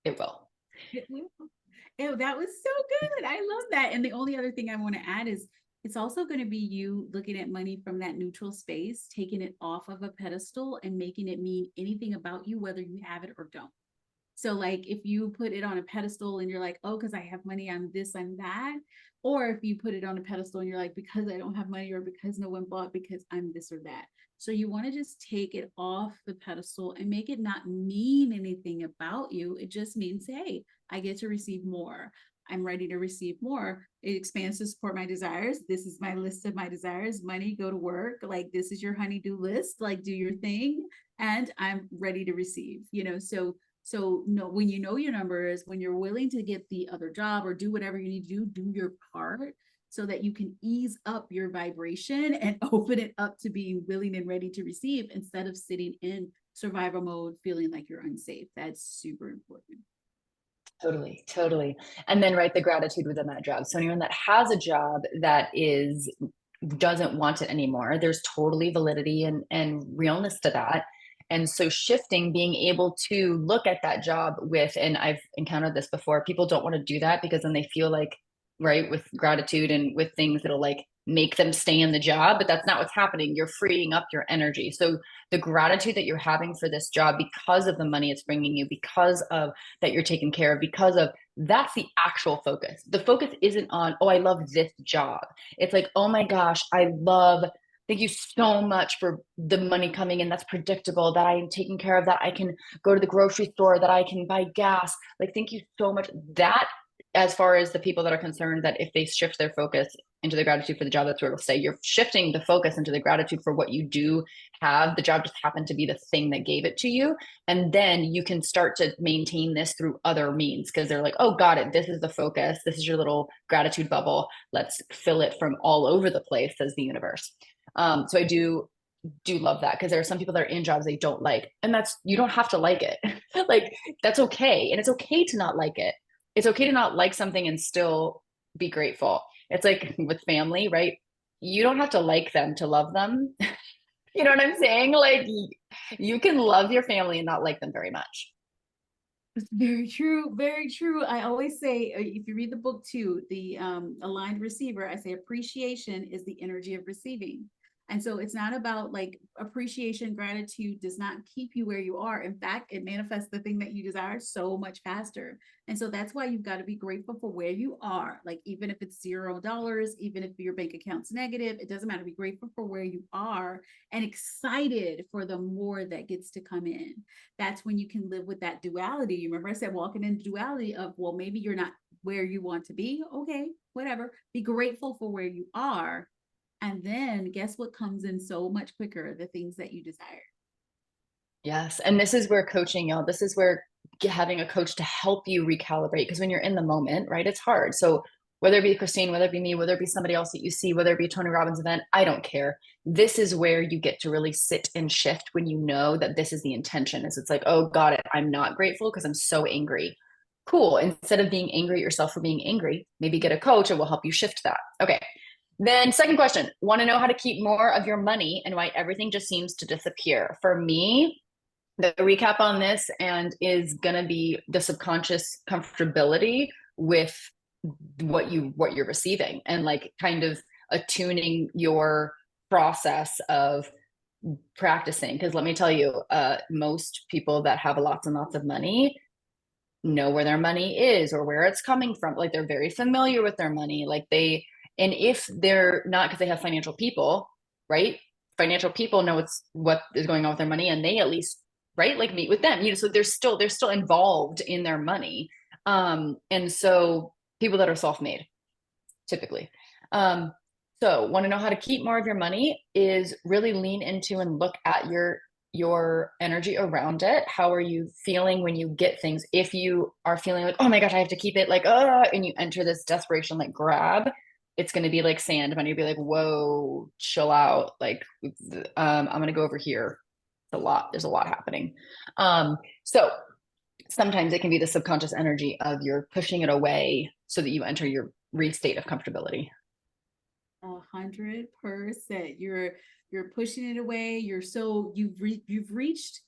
It will. Ew, that was so good. I love that. And the only other thing I want to add is, it's also going to be you looking at money from that neutral space, taking it off of a pedestal and making it mean anything about you, whether you have it or don't. So like, if you put it on a pedestal and you're like, oh, because I have money, I'm this, I'm that. Or if you put it on a pedestal and you're like, because I don't have money, or because no one bought, because I'm this or that. So you want to just take it off the pedestal and make it not mean anything about you. It just means, hey, I get to receive more. I'm ready to receive more. It expands to support my desires. This is my list of my desires. Money, go to work. Like, this is your honey-do list. Like, do your thing. And I'm ready to receive, So no, when you know your numbers, when you're willing to get the other job or do whatever you need to do your part, so that you can ease up your vibration and open it up to being willing and ready to receive, instead of sitting in survival mode, feeling like you're unsafe. That's super important. Totally. And then, right, the gratitude within that job. So anyone that has a job that doesn't want it anymore, there's totally validity and realness to that. And so shifting, being able to look at that job and I've encountered this before, people don't want to do that because then they feel like, right, with gratitude and with things that'll like make them stay in the job, but that's not what's happening. You're freeing up your energy. So the gratitude that you're having for this job, because of the money it's bringing you, because of that you're taken care of, because of that's the actual focus. The focus isn't on, oh, I love this job. It's like, oh my gosh, thank you so much for the money coming in. That's predictable, that I am taken care of, that I can go to the grocery store, that I can buy gas. Like, thank you so much. That, as far as the people that are concerned, that if they shift their focus into the gratitude for the job, that's where it'll stay. You're shifting the focus into the gratitude for what you do have. The job just happened to be the thing that gave it to you. And then you can start to maintain this through other means, because they're like, oh, got it. This is the focus. This is your little gratitude bubble. Let's fill it from all over the place, says the universe. So I do love that, because there are some people that are in jobs they don't like, and that's, you don't have to like it. Like, that's okay. And it's okay to not like it. It's okay to not like something and still be grateful. It's like with family, right? You don't have to like them to love them. You know what I'm saying? Like, you can love your family and not like them very much. It's very true. Very true. I always say, if you read the book too, the aligned receiver, I say appreciation is the energy of receiving. And so it's not about like appreciation, gratitude does not keep you where you are. In fact, it manifests the thing that you desire so much faster. And so that's why you've got to be grateful for where you are. Like, even if it's $0, even if your bank account's negative, it doesn't matter. Be grateful for where you are and excited for the more that gets to come in. That's when you can live with that duality. You remember I said walking in duality of, well, maybe you're not where you want to be. Okay, whatever. Be grateful for where you are. And then guess what comes in so much quicker? The things that you desire. Yes. And this is where coaching, y'all, this is where having a coach to help you recalibrate, because when you're in the moment, right, it's hard. So whether it be Christine, whether it be me, whether it be somebody else that you see, whether it be a Tony Robbins event, I don't care. This is where you get to really sit and shift, when you know that this is the intention. Is it's like, oh, got it. I'm not grateful because I'm so angry. Cool. Instead of being angry at yourself for being angry, maybe get a coach and will help you shift that. Okay. Then second question, want to know how to keep more of your money and why everything just seems to disappear. For me, the recap on this and is going to be the subconscious comfortability with what you're receiving, and like kind of attuning your process of practicing. Because let me tell you, most people that have lots and lots of money know where their money is or where it's coming from. Like, they're very familiar with their money. Like, and if they're not, because they have financial people, right? Financial people know what is going on with their money, and they at least, right, like, meet with them, so they're still involved in their money. And so people that are self-made typically. So want to know how to keep more of your money is really lean into and look at your energy around it. How are you feeling when you get things? If you are feeling like, oh my gosh, I have to keep it, like, and you enter this desperation, like, grab, it's going to be like sand money. You'll be like, whoa, chill out. Like, I'm going to go over here. There's a lot happening. So sometimes it can be the subconscious energy of you're pushing it away so that you enter your state of comfortability. 100%. You're pushing it away. You've reached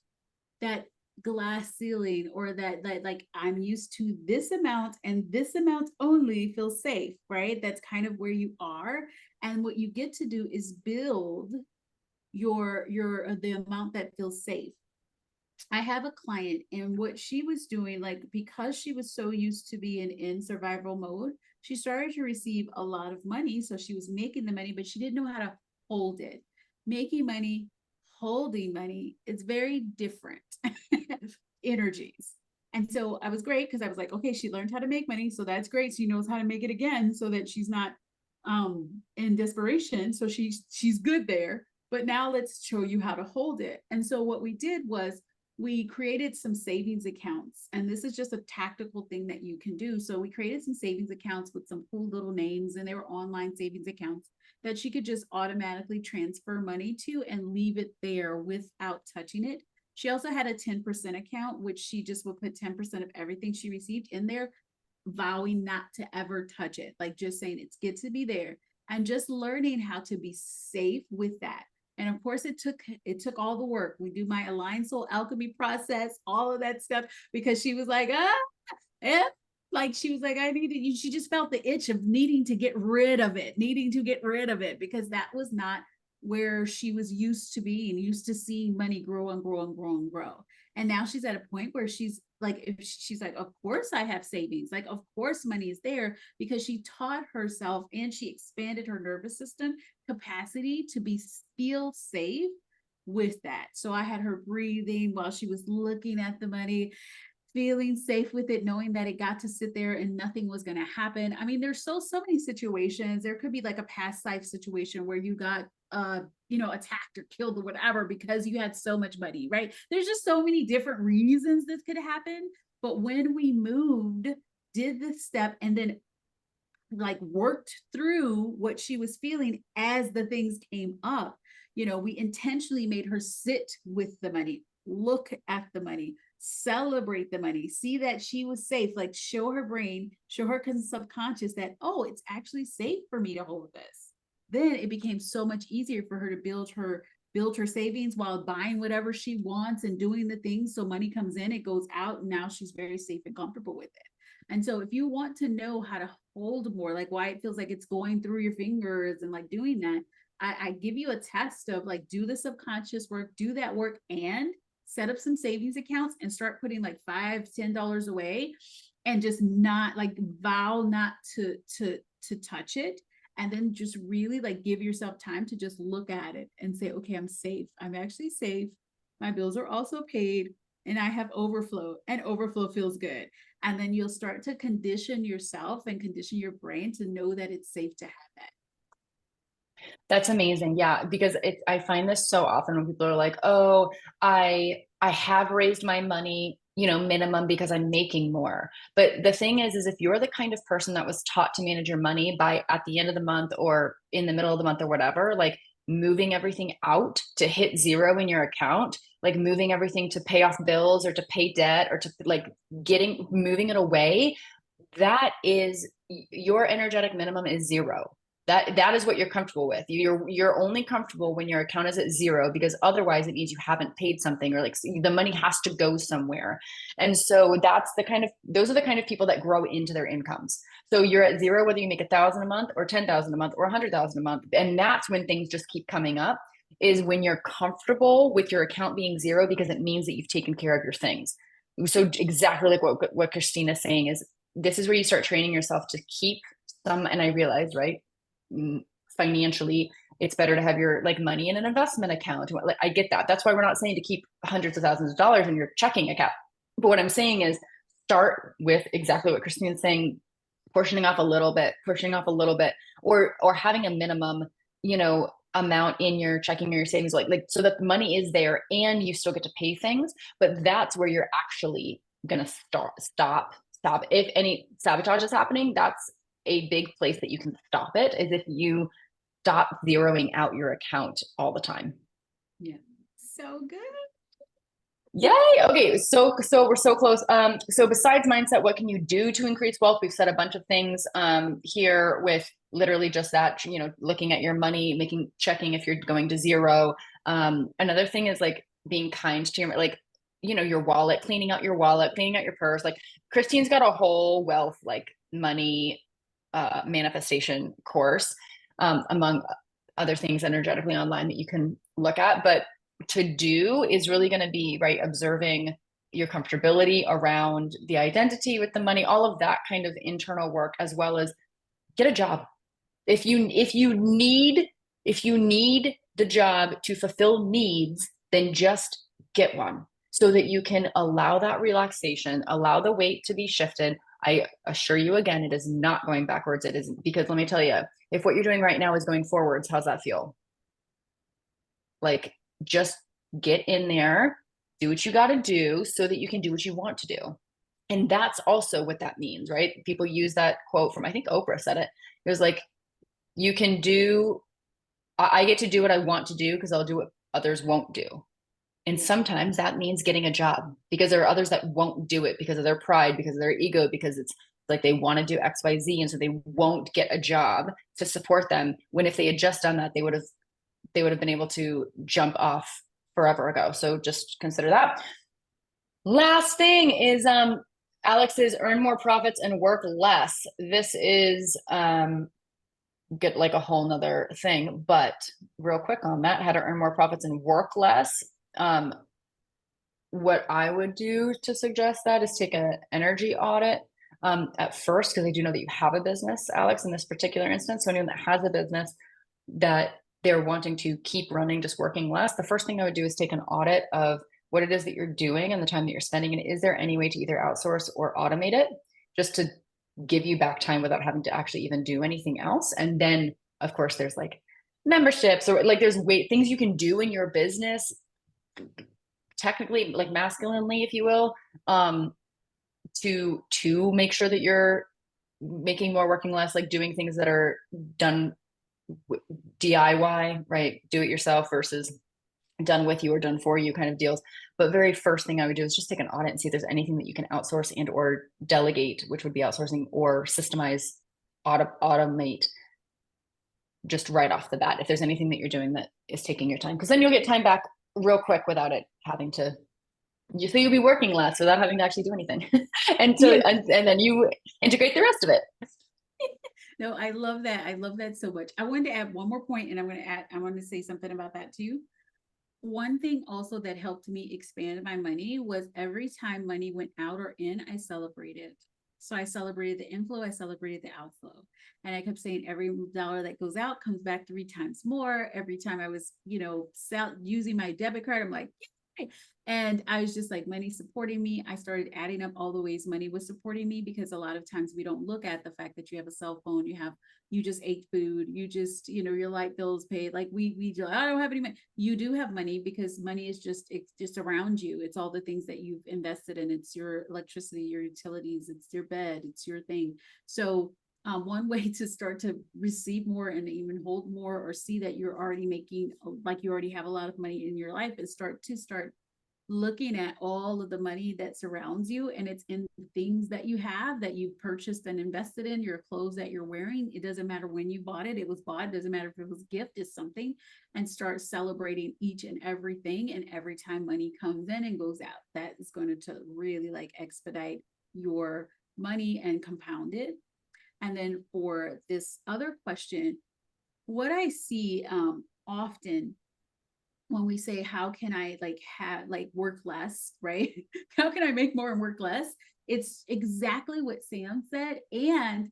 that glass ceiling, or that like, I'm used to this amount and this amount only feels safe, right? That's kind of where you are. And what you get to do is build your the amount that feels safe. I have a client, and what she was doing, like, because she was so used to being in survival mode, she started to receive a lot of money. So she was making the money, but she didn't know how to hold it. Making money, holding money, it's very different energies. And so I was great, because I was like, okay, she learned how to make money. So that's great. She knows how to make it again, so that she's not in desperation. So she's good there. But now let's show you how to hold it. And so what we did was, we created some savings accounts, and this is just a tactical thing that you can do. So we created some savings accounts with some cool little names, and they were online savings accounts that she could just automatically transfer money to and leave it there without touching it. She also had a 10% account, which she just would put 10% of everything she received in there, vowing not to ever touch it, like just saying it's good to be there, and just learning how to be safe with that. And of course, it took all the work. We do my aligned soul alchemy process, all of that stuff, because she was like, like, she was like, I needed you. She just felt the itch of needing to get rid of it, because that was not where she was used to being, used to seeing money grow and grow and grow and grow. And now she's at a point where she's like, of course I have savings. Like, of course money is there, because she taught herself and she expanded her nervous system capacity to feel safe with that. So I had her breathing while she was looking at the money, feeling safe with it, knowing that it got to sit there and nothing was going to happen. I mean, there's so many situations. There could be like a past life situation where you got attacked or killed or whatever because you had so much money, right? There's just so many different reasons this could happen. But when we moved, did this step, and then like worked through what she was feeling as the things came up, we intentionally made her sit with the money, look at the money, celebrate the money, see that she was safe, like show her brain, show her subconscious that, oh, it's actually safe for me to hold this. Then it became so much easier for her to build her savings while buying whatever she wants and doing the things. So money comes in, it goes out, and now she's very safe and comfortable with it. And so if you want to know how to hold more, like why it feels like it's going through your fingers and like doing that, I give you a test of like, do the subconscious work, do that work, and set up some savings accounts and start putting like $5-10 away, and just not like vow not to touch it. And then just really like give yourself time to just look at it and say, okay, I'm safe. I'm actually safe. My bills are also paid, and I have overflow, and overflow feels good. And then you'll start to condition yourself and condition your brain to know that it's safe to have that. That's amazing. Yeah, because I find this so often when people are like, "Oh, I have raised my money, minimum because I'm making more." But the thing is if you're the kind of person that was taught to manage your money by at the end of the month or in the middle of the month or whatever, like moving everything out to hit zero in your account, like moving everything to pay off bills or to pay debt or to like moving it away, that is your energetic minimum is zero. That is what you're comfortable with. You're only comfortable when your account is at zero, because otherwise it means you haven't paid something, or like the money has to go somewhere. And so those are the kind of people that grow into their incomes. So you're at zero, whether you make 1,000 a month or 10,000 a month or 100,000 a month. And that's when things just keep coming up, is when you're comfortable with your account being zero, because it means that you've taken care of your things. So exactly like what Christina's saying is, this is where you start training yourself to keep some, and I realize, right, financially it's better to have your like money in an investment account. I get that. That's why we're not saying to keep hundreds of thousands of dollars in your checking account. But what I'm saying is start with exactly what Christina's saying, portioning off a little bit, or having a minimum, amount in your checking or your savings, like so that the money is there and you still get to pay things. But that's where you're actually gonna stop. If any sabotage is happening, that's a big place that you can stop it, is if you stop zeroing out your account all the time. Yeah. So good. Yay. Okay. So we're so close. So besides mindset, what can you do to increase wealth? We've said a bunch of things here with literally just that, looking at your money, checking if you're going to zero. Another thing is like being kind to your wallet, cleaning out your purse. Like Christine's got a whole wealth, like money manifestation course, among other things energetically online that you can look at. But to do is really going to be right, observing your comfortability around the identity with the money, all of that kind of internal work, as well as get a job. If you need the job to fulfill needs, then just get one, so that you can allow that relaxation, allow the weight to be shifted. I assure you again, it is not going backwards. It isn't, because let me tell you, if what you're doing right now is going forwards, how's that feel? Like, just get in there, do what you got to do so that you can do what you want to do. And that's also what that means, right? People use that quote from, I think Oprah said it. It was like, I get to do what I want to do because I'll do what others won't do. And sometimes that means getting a job, because there are others that won't do it because of their pride, because of their ego, because it's like they want to do X, Y, Z. And so they won't get a job to support them, when if they had just done that, they would have been able to jump off forever ago. So just consider that. Last thing is Alex's earn more profits and work less. This is get like a whole nother thing, but real quick on that, how to earn more profits and work less. What I would do to suggest that is take an energy audit at first, because I do know that you have a business, Alex, in this particular instance. So anyone that has a business that they're wanting to keep running, just working less, the first thing I would do is take an audit of what it is that you're doing and the time that you're spending, and is there any way to either outsource or automate it just to give you back time without having to actually even do anything else. And then of course there's like memberships, or like there's things you can do in your business, technically like masculinely, if you will, to make sure that you're making more, working less, like doing things that are done DIY, right? Do it yourself versus done with you or done for you kind of deals. But very first thing I would do is just take an audit and see if there's anything that you can outsource and or delegate, which would be outsourcing, or systemize, automate just right off the bat. If there's anything that you're doing that is taking your time, because then you'll get time back real quick without it having to, so you'll be working less without having to actually do anything. And so, Yeah. and then you integrate the rest of it. No, I love that. I love that so much. I wanted to add one more point, and I want to say something about that too. One thing also that helped me expand my money was every time money went out or in, I celebrated. So I celebrated the inflow, I celebrated the outflow. And I kept saying every dollar that goes out comes back 3 times more. Every time I was, using my debit card, I'm like, yay. And I was just like, money supporting me. I started adding up all the ways money was supporting me, because a lot of times we don't look at the fact that you have a cell phone, you just ate food, you just, your light bills paid. Like I don't have any money. You do have money, because money is it's just around you. It's all the things that you've invested in. It's your electricity, your utilities, it's your bed, it's your thing. So one way to start to receive more and even hold more, or see that you're already making, like you already have a lot of money in your life, is start looking at all of the money that surrounds you, and it's in things that you have, that you've purchased and invested in, your clothes that you're wearing. It doesn't matter when you bought it was bought. It doesn't matter if it was a gift, it's something. And start celebrating each and everything. And every time money comes in and goes out, that is going to really like expedite your money and compound it. And then for this other question, what I see often when we say, how can I work less, right? How can I make more and work less? It's exactly what Sam said. And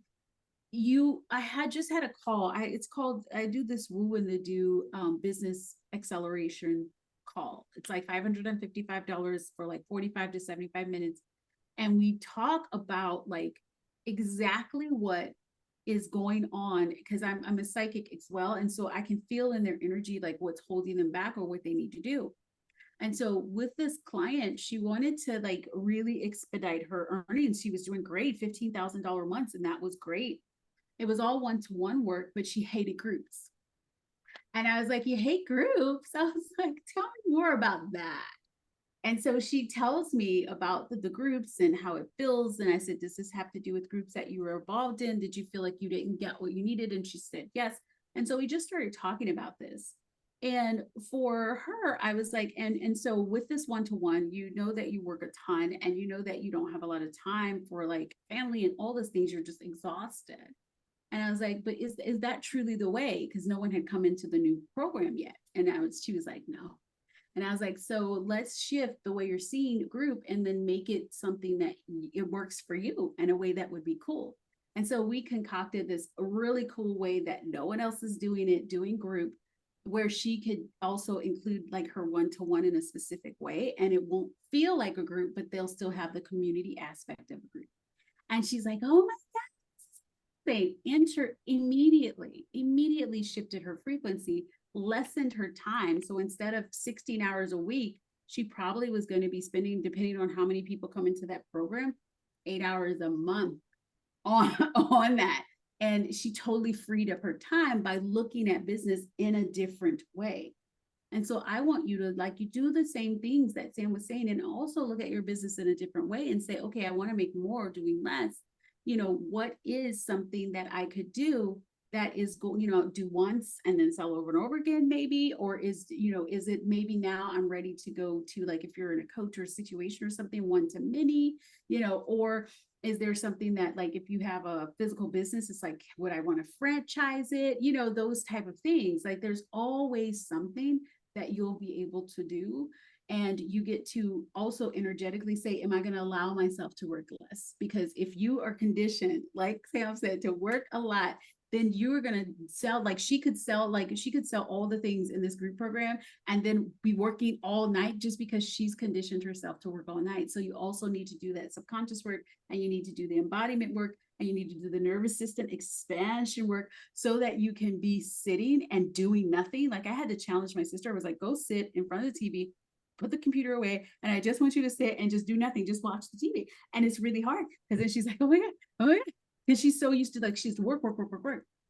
I had just had a call. I do this Woo and the Do business acceleration call. It's like $555 for like 45 to 75 minutes. And we talk about like exactly what is going on, because I'm a psychic as well. And so I can feel in their energy, like what's holding them back or what they need to do. And so with this client, she wanted to like really expedite her earnings. She was doing great, $15,000 months, and that was great. It was all one-to-one work, but she hated groups. And I was like, you hate groups? I was like, tell me more about that. And so she tells me about the groups and how it feels. And I said, does this have to do with groups that you were involved in? Did you feel like you didn't get what you needed? And she said, yes. And so we just started talking about this. And for her, I was like, and so with this one-to-one, that you work a ton, and that you don't have a lot of time for like family and all those things. You're just exhausted. And I was like, but is that truly the way? Because no one had come into the new program yet. And she was like, no. And I was like, so let's shift the way you're seeing a group, and then make it something that it works for you in a way that would be cool. And so we concocted this really cool way that no one else is doing group, where she could also include like her one-to-one in a specific way. And it won't feel like a group, but they'll still have the community aspect of a group. And she's like, oh my God. They immediately shifted her frequency, lessened her time. So instead of 16 hours a week, she probably was going to be spending, depending on how many people come into that program, 8 hours a month on that. And she totally freed up her time by looking at business in a different way. And so I want you to you do the same things that Sam was saying, and also look at your business in a different way and say, okay, I want to make more doing less. What is something that I could do that is do once and then sell over and over again, maybe? Or is it maybe now I'm ready to go to, like, if you're in a coach or a situation or something, one to many, or is there something that, like, if you have a physical business, it's like, would I want to franchise it? Those type of things. Like, there's always something that you'll be able to do. And you get to also energetically say, am I going to allow myself to work less? Because if you are conditioned, like Sam said, to work a lot, then you're going to sell, like she could sell all the things in this group program and then be working all night just because she's conditioned herself to work all night. So you also need to do that subconscious work, and you need to do the embodiment work, and you need to do the nervous system expansion work so that you can be sitting and doing nothing. Like I had to challenge my sister. I was like, go sit in front of the TV, put the computer away, and I just want you to sit and just do nothing, just watch the TV. And it's really hard because then she's like, oh my God, oh my God. Because she's so used to, like, she's work.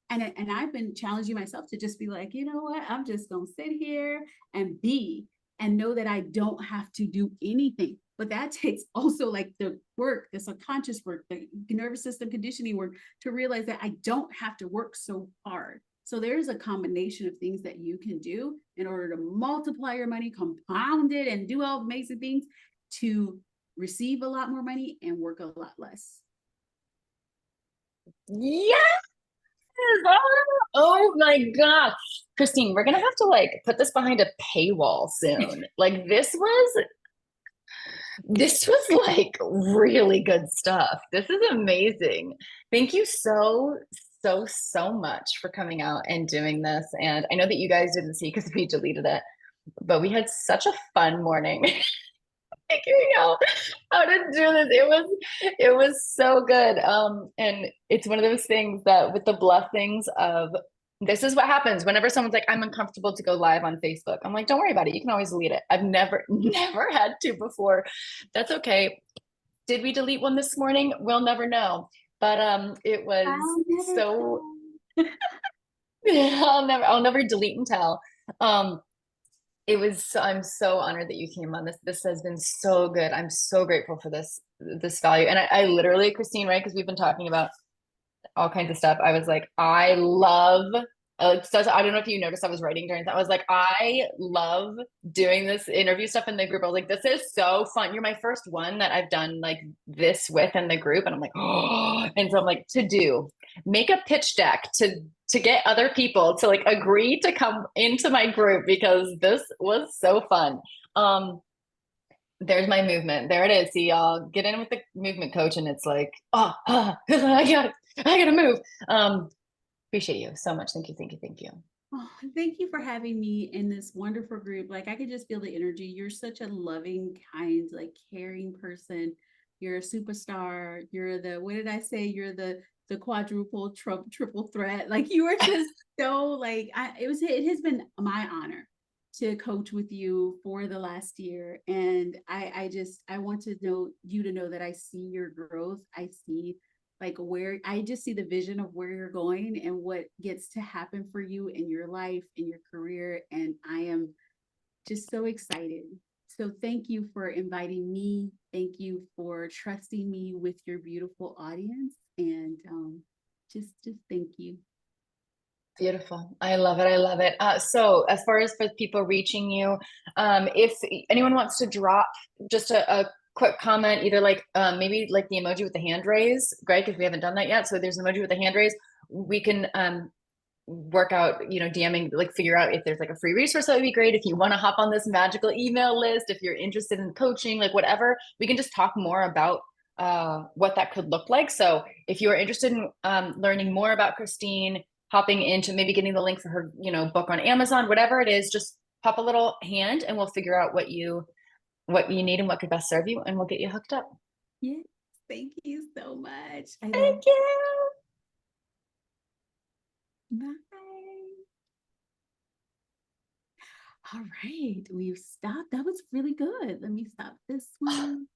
And I've been challenging myself to just be like, you know what, I'm just gonna sit here and be, and know that I don't have to do anything. But that takes also like the work, the subconscious work, the nervous system conditioning work, to realize that I don't have to work so hard. So there's a combination of things that you can do in order to multiply your money, compound it, and do all amazing things to receive a lot more money and work a lot less. Yes. Oh my gosh. Christine, we're gonna have to like put this behind a paywall soon. Like this was like really good stuff. This is amazing. Thank you so much for coming out and doing this. And I know that you guys didn't see because we deleted it, but we had such a fun morning figuring out how to do this. It was so good. And it's one of those things that with the blessings of, this is what happens whenever someone's like, I'm uncomfortable to go live on Facebook. I'm like, don't worry about it. You can always delete it. I've never had to before. That's okay. Did we delete one this morning? We'll never know. But it was so I'll never delete and tell. I'm so honored that you came on this. This has been so good. I'm so grateful for this value. And I literally, Christine, right? Because we've been talking about all kinds of stuff. I was like, I love, I don't know if you noticed I was writing during that. I was like, I love doing this interview stuff in the group. I was like, this is so fun. You're my first one that I've done like this with in the group. And I'm like, oh, and so I'm like, make a pitch deck to get other people to like agree to come into my group because this was so fun. There's my movement. There it is. See, y'all get in with the movement coach and it's like, I gotta move. Appreciate you so much. Thank you. Oh, thank you for having me in this wonderful group. Like I could just feel the energy. You're such a loving, kind, like caring person. You're a superstar. You're the, what did I say? You're the quadruple triple threat. Like you are just so like it has been my honor to coach with you for the last year. And I want to know you to know that I see your growth. I see like where I just see the vision of where you're going and what gets to happen for you in your life, in your career. And I am just so excited. So thank you for inviting me. Thank you for trusting me with your beautiful audience. And just thank you. Beautiful. I love it. So as far as for people reaching you, if anyone wants to drop just a quick comment, either like maybe like the emoji with the hand raise, great, because we haven't done that yet. So there's an emoji with the hand raise. We can work out, DMing, like figure out if there's like a free resource, that would be great. If you want to hop on this magical email list, if you're interested in coaching, like whatever, we can just talk more about what that could look like. So if you're interested in learning more about Christine, hopping into maybe getting the link for her, book on Amazon, whatever it is, just pop a little hand and we'll figure out what you need and what could best serve you, and we'll get you hooked up. Yes, thank you so much. Thank you. Bye. All right, we've stopped. That was really good. Let me stop this one.